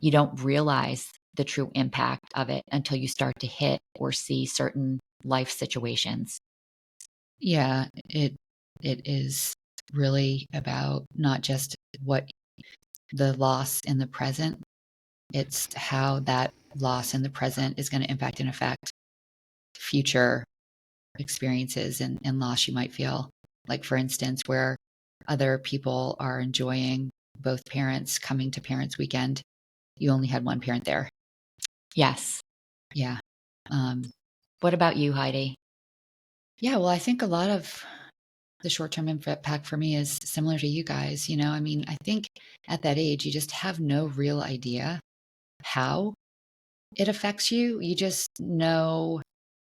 you don't realize the true impact of it until you start to hit or see certain life situations. Yeah, it is really about not just what the loss in the present, it's how that loss in the present is going to impact and affect future experiences and loss you might feel. Like, for instance, where other people are enjoying both parents coming to Parents Weekend, you only had one parent there. Yes. Yeah. What about you, Heidi? Yeah, well, I think a lot of the short-term impact for me is similar to you guys. I mean, I think at that age, you just have no real idea how it affects you. You just know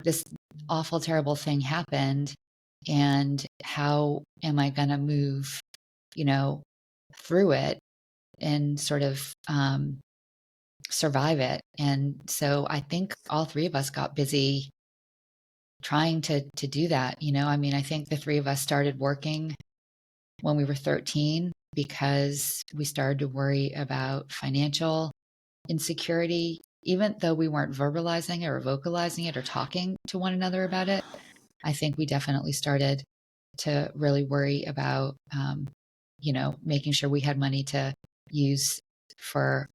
this awful, terrible thing happened, and how am I going to move, through it and sort of survive it. And so I think all three of us got busy trying to do that. I mean, I think the three of us started working when we were 13 because we started to worry about financial insecurity, even though we weren't verbalizing it or vocalizing it or talking to one another about it. I think we definitely started to really worry about, making sure we had money to use for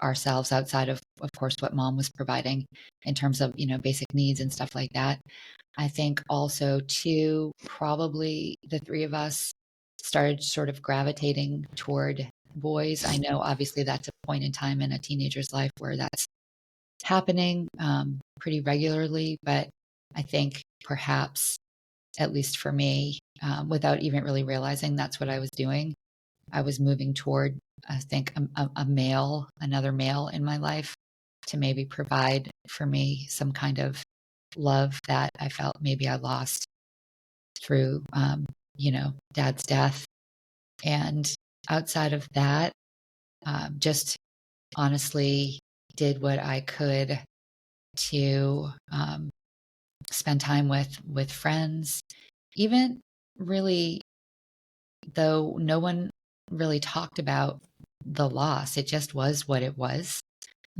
ourselves outside of course, what mom was providing in terms of, basic needs and stuff like that. I think also too, probably the three of us started sort of gravitating toward boys. I know obviously that's a point in time in a teenager's life where that's happening pretty regularly, but I think perhaps, at least for me, without even really realizing that's what I was doing, I was moving toward, I think, another male in my life to maybe provide for me some kind of love that I felt maybe I lost through, dad's death. And outside of that, just honestly did what I could to spend time with friends, even really though no one really talked about the loss. It just was what it was.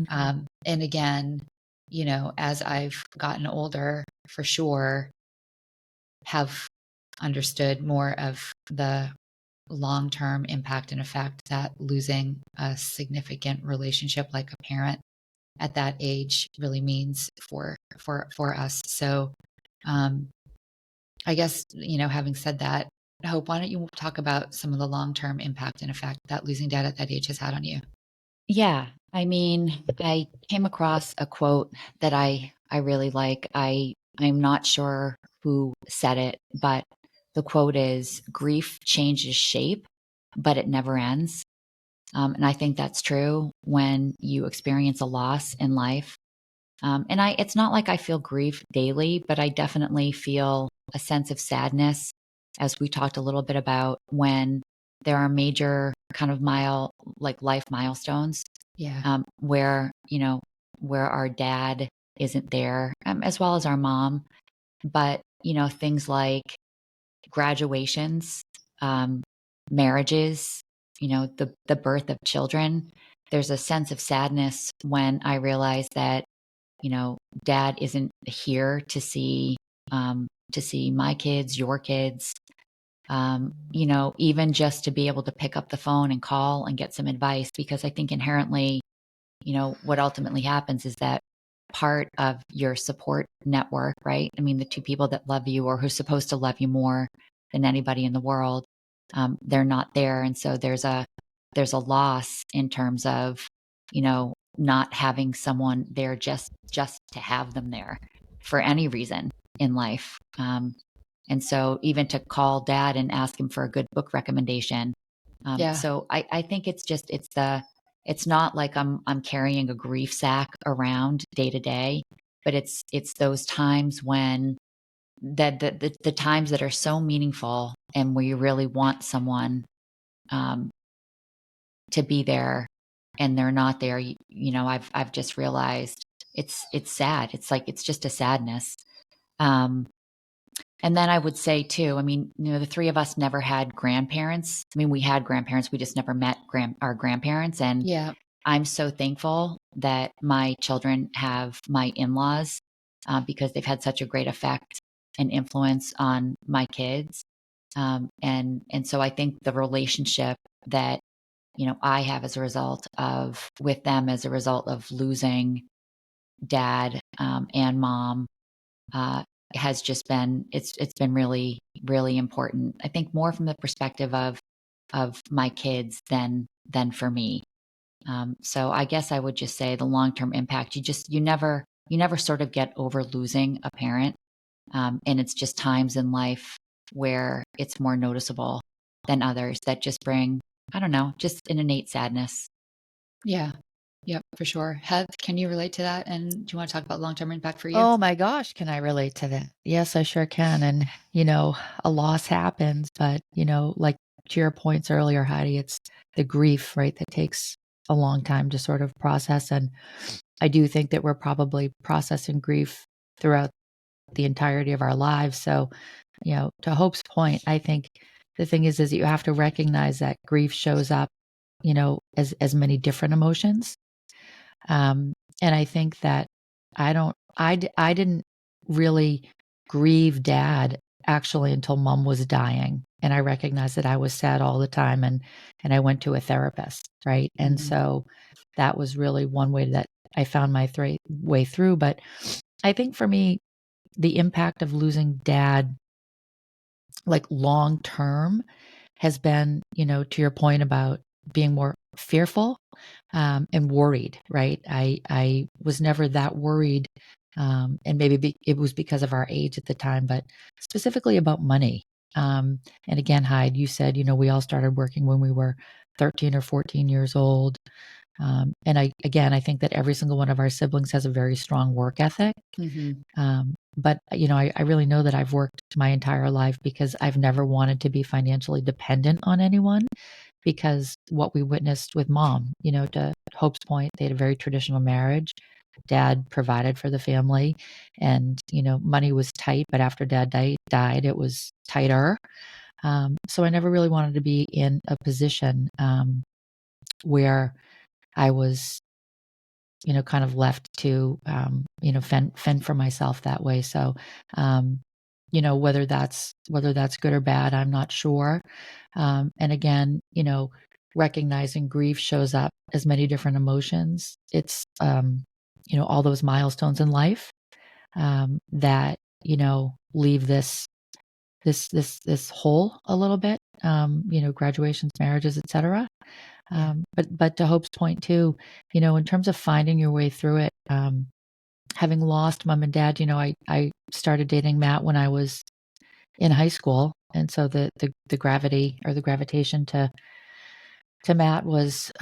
And again, as I've gotten older, for sure, have understood more of the long-term impact and effect that losing a significant relationship like a parent at that age really means for us. So I guess, having said that, Hope, why don't you talk about some of the long-term impact and effect that losing dad at that age has had on you? Yeah. I mean, I came across a quote that I really like. I'm not sure who said it, but the quote is grief changes shape, but it never ends. And I think that's true when you experience a loss in life. And it's not like I feel grief daily, but I definitely feel a sense of sadness, as we talked a little bit about, when there are major kind of like life milestones, Yeah. where our dad isn't there, as well as our mom. But, things like graduations, um, marriages, the birth of children, there's a sense of sadness when I realize that, dad isn't here to see my kids, your kids, even just to be able to pick up the phone and call and get some advice, because I think inherently, what ultimately happens is that part of your support network, right? I mean, the two people that love you or who's supposed to love you more than anybody in the world, they're not there. And so there's a loss in terms of, not having someone there just to have them there for any reason in life. And so even to call dad and ask him for a good book recommendation. Yeah. So I think it's not like I'm carrying a grief sack around day to day, but it's those times when the times that are so meaningful and where you really want someone um, to be there and they're not there. I've just realized it's sad. It's like it's just a sadness. Um, and then I would say too, I mean, the three of us never had grandparents. I mean, we had grandparents, we just never met our grandparents. And Yeah. I'm so thankful that my children have my in-laws because they've had such a great effect and influence on my kids. And so I think the relationship that I have as a result of with them as a result of losing dad and mom has just been it's been really really important. I think more from the perspective of my kids than for me. So I guess I would just say the long-term impact, you never sort of get over losing a parent. And it's just times in life where it's more noticeable than others that just bring, I don't know, just an innate sadness. Yeah. Yep, for sure. Heath, can you relate to that? And do you want to talk about long-term impact for you? Oh my gosh, can I relate to that? Yes, I sure can. And, a loss happens, but, like to your points earlier, Heidi, it's the grief, right, that takes a long time to sort of process. And I do think that we're probably processing grief throughout the entirety of our lives. So, to Hope's point, I think the thing is you have to recognize that grief shows up, as many different emotions. And I think that I didn't really grieve dad actually until mom was dying. And I recognized that I was sad all the time, and I went to a therapist, right? And Mhm. so that was really one way that I found my way through. But I think for me, the impact of losing dad, like long term, has been, to your point about being more fearful, and worried, right? I was never that worried, and maybe it was because of our age at the time, but specifically about money. And again, Hyde, you said, we all started working when we were 13 or 14 years old. And I think that every single one of our siblings has a very strong work ethic. Mhm. But I really know that I've worked my entire life because I've never wanted to be financially dependent on anyone, because what we witnessed with mom, to Hope's point, they had a very traditional marriage. Dad provided for the family, and, money was tight, but after dad died, it was tighter. So I never really wanted to be in a position, where I was, kind of left to, fend for myself that way. So, whether that's good or bad, I'm not sure. And again, recognizing grief shows up as many different emotions. It's, all those milestones in life, that, leave this hole a little bit, graduations, marriages, etc. Yeah. But to Hope's point too, in terms of finding your way through it, having lost mom and dad, I started dating Matt when I was in high school, and so the gravity or the gravitation to Matt was,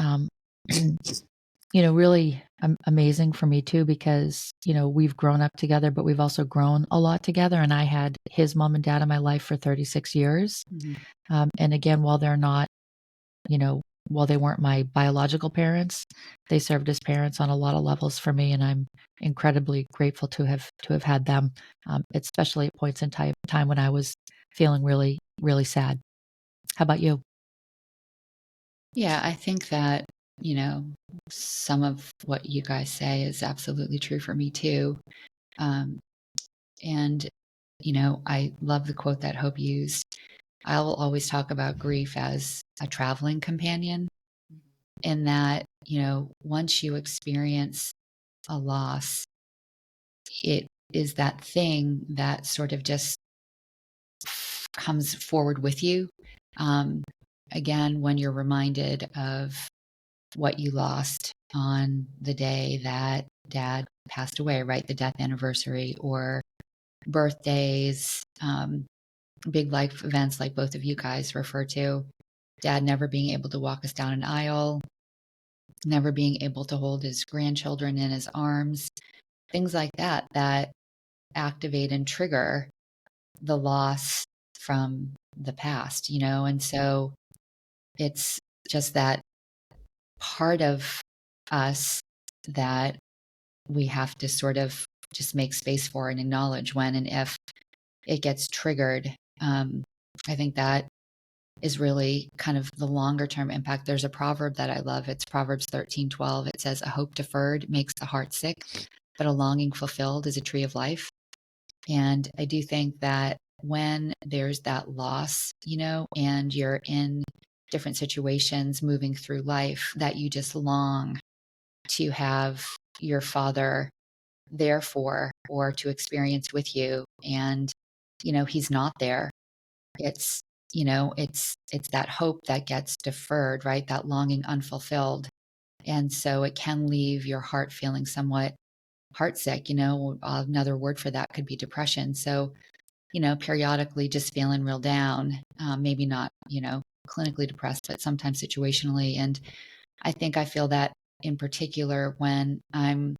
really amazing for me too, because we've grown up together, but we've also grown a lot together. And I had his mom and dad in my life for 36 years, Mhm. and again, while they're not, you know, while they weren't my biological parents, they served as parents on a lot of levels for me, and I'm incredibly grateful to have had them, especially at points in time when I was feeling really, really sad. How about you? Yeah, I think that, you know, some of what you guys say is absolutely true for me too. Um, and, I love the quote that Hope used. I'll always talk about grief as a traveling companion, in that, once you experience a loss, it is that thing that sort of just comes forward with you. Um, Again, when you're reminded of what you lost on the day that dad passed away, right? The death anniversary, or birthdays, big life events like both of you guys refer to. Dad never being able to walk us down an aisle, never being able to hold his grandchildren in his arms, things like that, that activate and trigger the loss from the past, And so it's just that part of us that we have to sort of just make space for and acknowledge when and if it gets triggered. I think that is really kind of the longer term impact. There's a proverb that I love. It's Proverbs 13:12. It says, "A hope deferred makes the heart sick, but a longing fulfilled is a tree of life." And I do think that when there's that loss, and you're in different situations moving through life, that you just long to have your father there for, or to experience with you. And, he's not there. It's, it's that hope that gets deferred, right? That longing unfulfilled. And so it can leave your heart feeling somewhat heartsick. Another word for that could be depression. So, periodically just feeling real down, maybe not, clinically depressed, but sometimes situationally. And I think I feel that in particular when I'm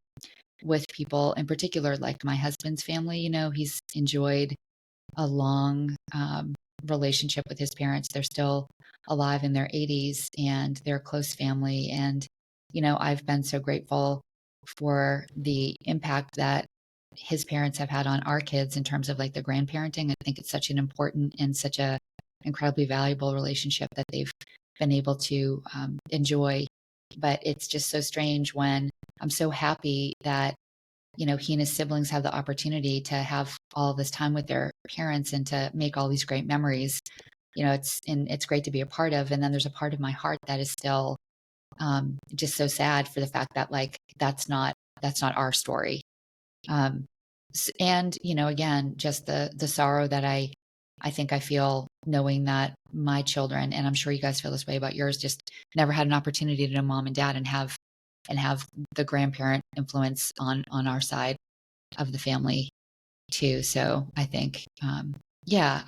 with people, in particular, like my husband's family. He's enjoyed a long relationship with his parents. They're still alive in their 80s and they're a close family. And, I've been so grateful for the impact that his parents have had on our kids in terms of like the grandparenting. I think it's such an important and such a incredibly valuable relationship that they've been able to enjoy. But it's just so strange when I'm so happy that he and his siblings have the opportunity to have all this time with their parents and to make all these great memories. It's great to be a part of. And then there's a part of my heart that is still just so sad for the fact that like that's not our story. Um, and again, just the sorrow that I think I feel knowing that my children, and I'm sure you guys feel this way about yours, just never had an opportunity to know mom and dad and have the grandparent influence on our side of the family too. So I think, yeah,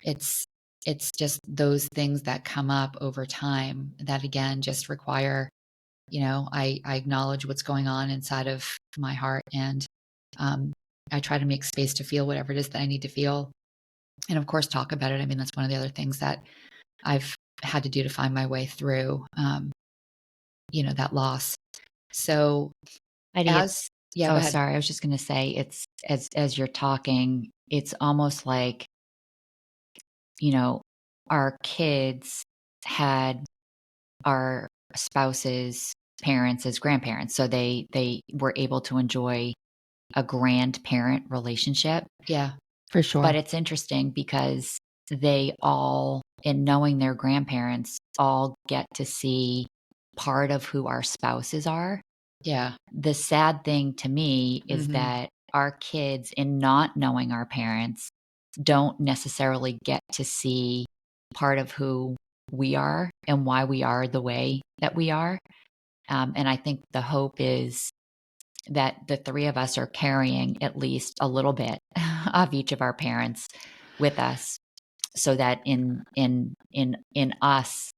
it's it's just those things that come up over time that again just require, I acknowledge what's going on inside of my heart, and um, I try to make space to feel whatever it is that I need to feel, and of course talk about it. I mean, that's one of the other things that I've had to do to find my way through, that loss. So Heidi, as yeah, go oh, ahead. sorry. I was just going to say, it's as you're talking, it's almost like, our kids had our spouses' parents as grandparents. So they were able to enjoy a grandparent relationship. Yeah, For sure. But it's interesting because they all, in knowing their grandparents, all get to see part of who our spouses are. yeah. The sad thing to me is Mhm. that our kids, in not knowing our parents, don't necessarily get to see part of who we are and why we are the way that we are. And I think the hope is that the three of us are carrying at least a little bit of each of our parents with us, so that in us,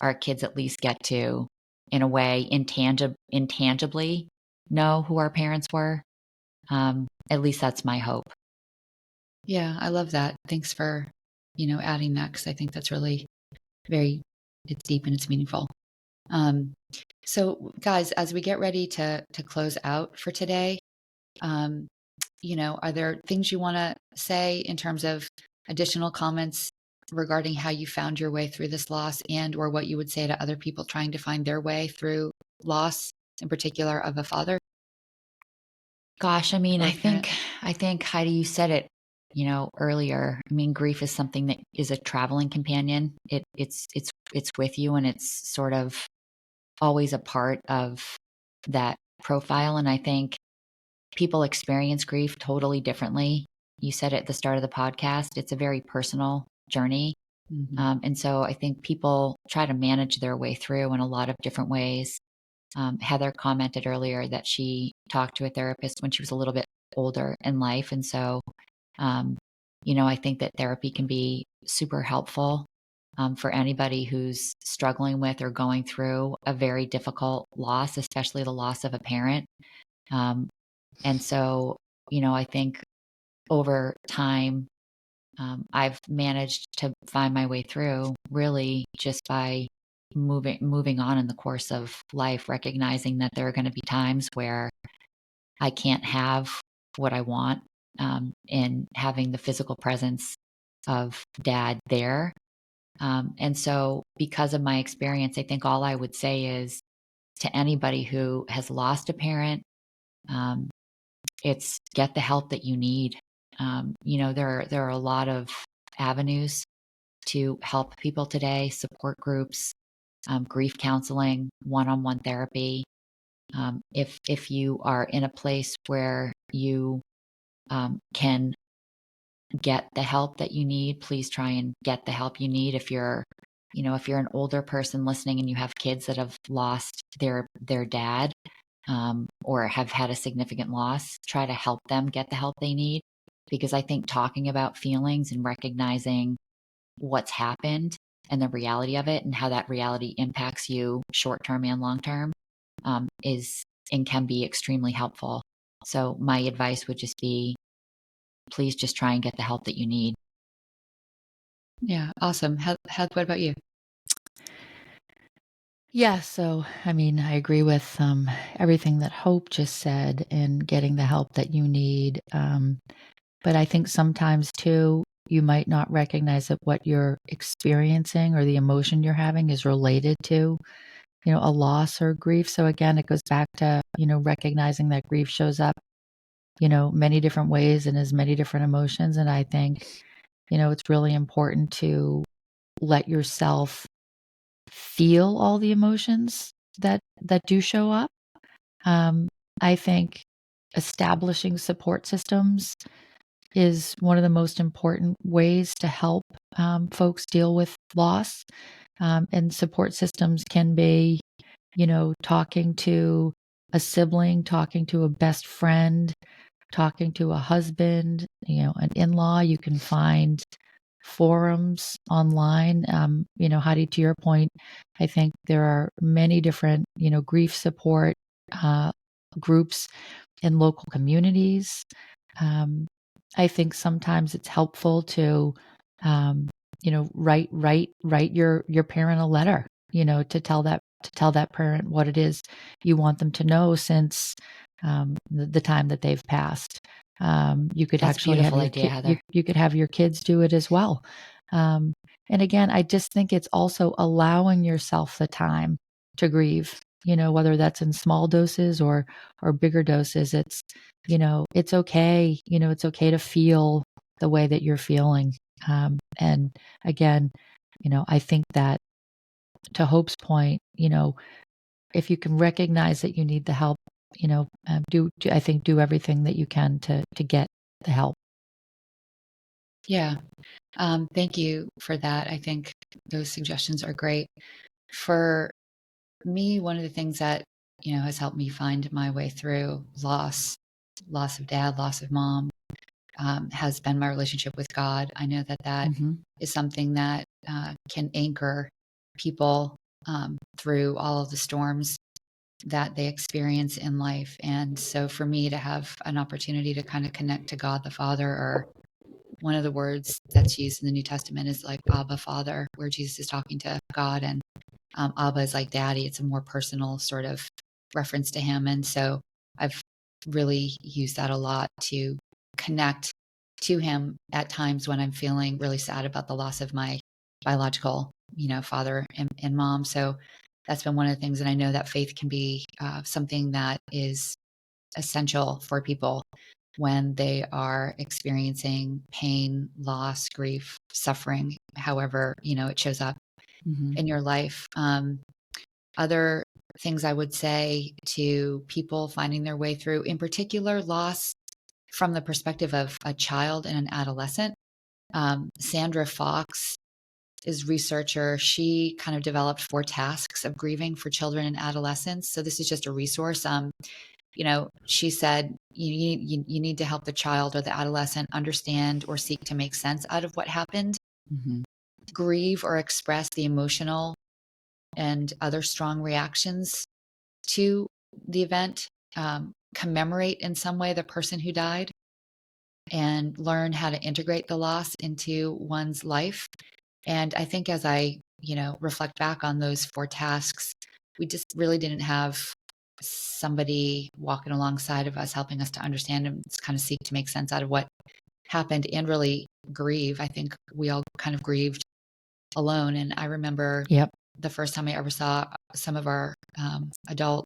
our kids at least get to, in a way, intangibly know who our parents were. At least that's my hope. Yeah, I love that. Thanks for, adding that because I think that's really it's deep and it's meaningful. Um, so guys, as we get ready to close out for today, um, are there things you want to say in terms of additional comments regarding how you found your way through this loss and or what you would say to other people trying to find their way through loss, in particular of a father Gosh, I mean, or a I parent? think I think Heidi, you said it, earlier. I mean, grief is something that is a traveling companion. It's with you, and it's sort of always a part of that profile. And I think people experience grief totally differently. You said at the start of the podcast, it's a very personal journey. Mhm. And so I think people try to manage their way through in a lot of different ways. Heather commented earlier that she talked to a therapist when she was a little bit older in life. And so, um, I think that therapy can be super helpful for anybody who's struggling with or going through a very difficult loss, especially the loss of a parent. Um, and so, I think over time, I've managed to find my way through really just by moving on in the course of life, recognizing that there are going to be times where I can't have what I want, and having the physical presence of dad there. And so, because of my experience, I think all I would say is to anybody who has lost a parent, um, it's get the help that you need. There are a lot of avenues to help people today: support groups, grief counseling, one-on-one therapy. If you are in a place where you can get the help that you need, please try and get the help you need. If you're if you're an older person listening and you have kids that have lost their dad, or have had a significant loss, try to help them get the help they need. Because I think talking about feelings and recognizing what's happened and the reality of it and how that reality impacts you short term and long term, is and can be extremely helpful. So my advice would just be, please just try and get the help that you need. Yeah, awesome. Heath, what about you? Yeah, so I mean, I agree with everything that Hope just said in getting the help that you need. But I think sometimes too, you might not recognize that what you're experiencing or the emotion you're having is related to, a loss or grief. So again, it goes back to, recognizing that grief shows up, many different ways and as many different emotions. And I think, it's really important to let yourself feel all the emotions that do show up. I think establishing support systems is one of the most important ways to help folks deal with loss. And support systems can be, talking to a sibling, talking to a best friend, talking to a husband, an in-law. You can find forums online. Heidi, to your point, I think there are many different, grief support uh, groups in local communities. I think sometimes it's helpful to, write your parent a letter, to tell that parent what it is you want them to know since the time that they've passed. You could That's a actually have beautiful your idea, Heather. you could have your kids do it as well. And again, I just think it's also allowing yourself the time to grieve. Whether that's in small doses or bigger doses. It's okay. It's okay to feel the way that you're feeling. And again, I think that, to Hope's point, if you can recognize that you need the help, I think do everything that you can to get the help. Yeah. Thank you for that. I think those suggestions are great. For me, one of the things that, has helped me find my way through loss of dad, loss of mom, has been my relationship with God. I know that Mm-hmm. is something that can anchor people through all of the storms that they experience in life. And so for me to have an opportunity to kind of connect to God the Father, or one of the words that's used in the New Testament is like Abba Father, where Jesus is talking to God, and Abba is like daddy. It's a more personal sort of reference to him. And so I've really used that a lot to connect to him at times when I'm feeling really sad about the loss of my biological, father and mom. So that's been one of the things. And I know that faith can be something that is essential for people when they are experiencing pain, loss, grief, suffering, however, it shows up Mm-hmm. in your life. Other things I would say to people finding their way through, in particular, loss from the perspective of a child and an adolescent. Sandra Fox is researcher. She kind of developed 4 tasks of grieving for children and adolescents. So this is just a resource. She said you need to help the child or the adolescent understand or seek to make sense out of what happened, Mm-hmm. grieve or express the emotional and other strong reactions to the event, commemorate in some way the person who died, and learn how to integrate the loss into one's life. And I think as I, reflect back on those 4 tasks, we just really didn't have somebody walking alongside of us, helping us to understand and kind of seek to make sense out of what happened and really grieve. I think we all kind of grieved alone. And I remember Yep. the first time I ever saw some of our adult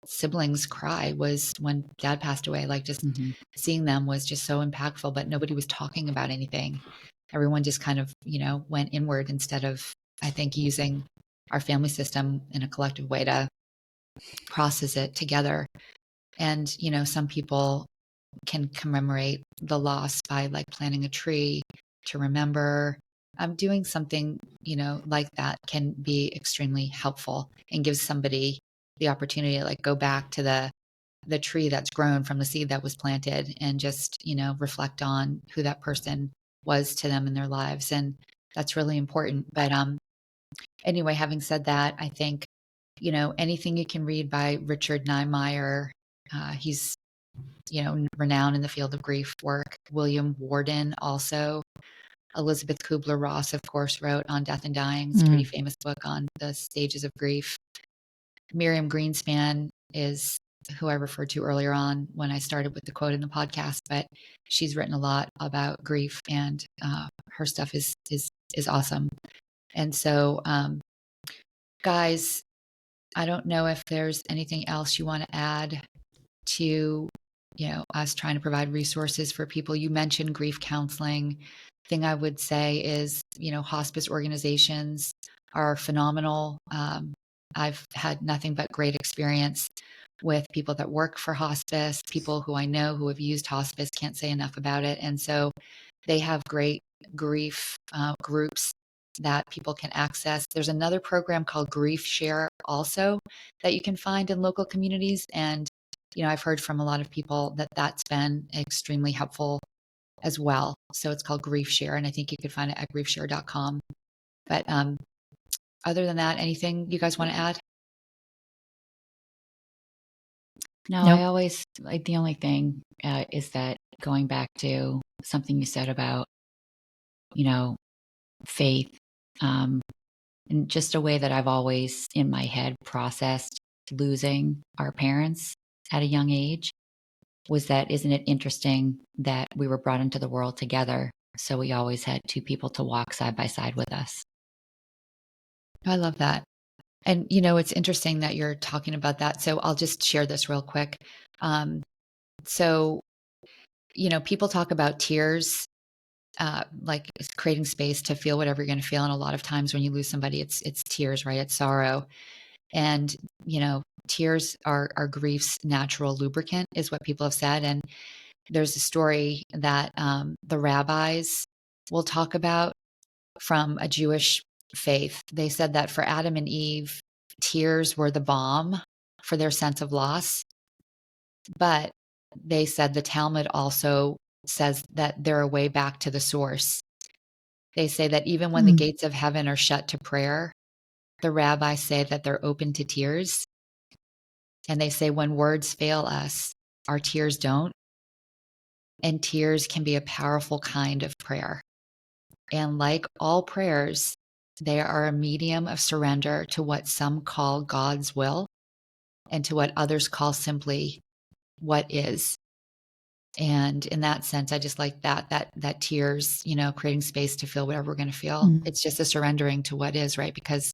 siblings cry was when dad passed away. Like, just Mm-hmm. seeing them was just so impactful, but nobody was talking about anything. Everyone just kind of, went inward instead of, I think, using our family system in a collective way to process it together. And, some people can commemorate the loss by like planting a tree to remember. doing something, like that can be extremely helpful and gives somebody the opportunity to like go back to the tree that's grown from the seed that was planted and just, reflect on who that person was to them in their lives. And that's really important. But anyway, having said that, I think, anything you can read by Richard Niemeyer, he's, renowned in the field of grief work. William Warden also. Elizabeth Kubler-Ross, of course, wrote On Death and Dying. It's a pretty famous book on the stages of grief. Miriam Greenspan is who I referred to earlier on when I started with the quote in the podcast, but she's written a lot about grief, and her stuff is awesome. And so, guys, I don't know if there's anything else you want to add to, us trying to provide resources for people. You mentioned grief counseling. Thing I would say is, hospice organizations are phenomenal. I've had nothing but great experience with people that work for hospice, people who I know who have used hospice, can't say enough about it. And so they have great grief groups that people can access. There's another program called Grief Share also that you can find in local communities. And, I've heard from a lot of people that that's been extremely helpful as well. So it's called Grief Share, and I think you could find it at griefshare.com. But other than that, anything you guys want to add? No, Nope. I always like the only thing is that going back to something you said about, faith, and just a way that I've always in my head processed losing our parents at a young age was that, isn't it interesting that we were brought into the world together? So we always had two people to walk side by side with us. I love that. And, it's interesting that you're talking about that. So I'll just share this real quick. So, people talk about tears, like creating space to feel whatever you're going to feel. And a lot of times when you lose somebody, it's tears, right? It's sorrow. And, tears are grief's natural lubricant, is what people have said. And there's a story that the rabbis will talk about from a Jewish faith. They said that for Adam and Eve, tears were the balm for their sense of loss. But they said the Talmud also says that they're a way back to the source. They say that even when the gates of heaven are shut to prayer, the rabbis say that they're open to tears. And they say when words fail us, our tears don't. And tears can be a powerful kind of prayer. And like all prayers, they are a medium of surrender to what some call God's will and to what others call simply what is. And in that sense, I just like that tears, creating space to feel whatever we're going to feel. It's just a surrendering to what is, right? Because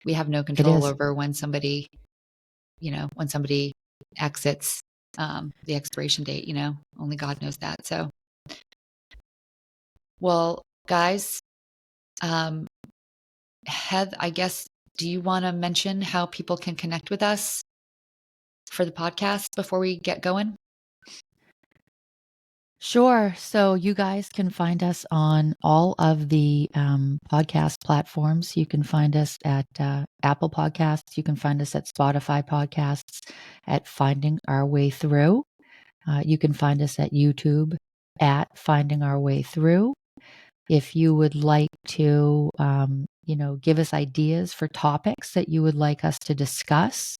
we have no control over when somebody, when somebody exits the expiration date, only God knows that. So, well, guys, Heath, I guess, do you want to mention how people can connect with us for the podcast before we get going? Sure. So you guys can find us on all of the podcast platforms. You can find us at Apple Podcasts. You can find us at Spotify Podcasts, at Finding Our Way Through. You can find us at YouTube at Finding Our Way Through. If you would like to, give us ideas for topics that you would like us to discuss,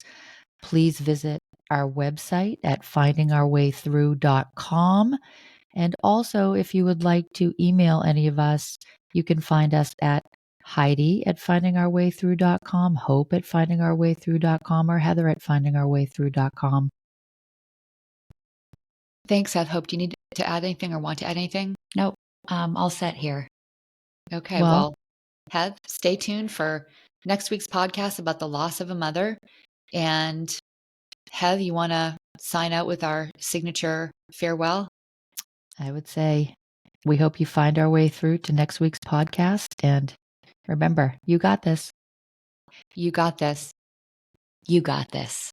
please visit our website at findingourwaythrough.com. And also, if you would like to email any of us, you can find us at Heidi at findingourwaythrough.com, Hope at findingourwaythrough.com, or Heather at findingourwaythrough.com. Thanks, Heath. Hope, do you need to add anything or want to add anything? Nope. All set here. Okay. Well, Heath, stay tuned for next week's podcast about the loss of a mother. And Heath, you want to sign out with our signature farewell? I would say we hope you find our way through to next week's podcast. And remember, you got this. You got this. You got this.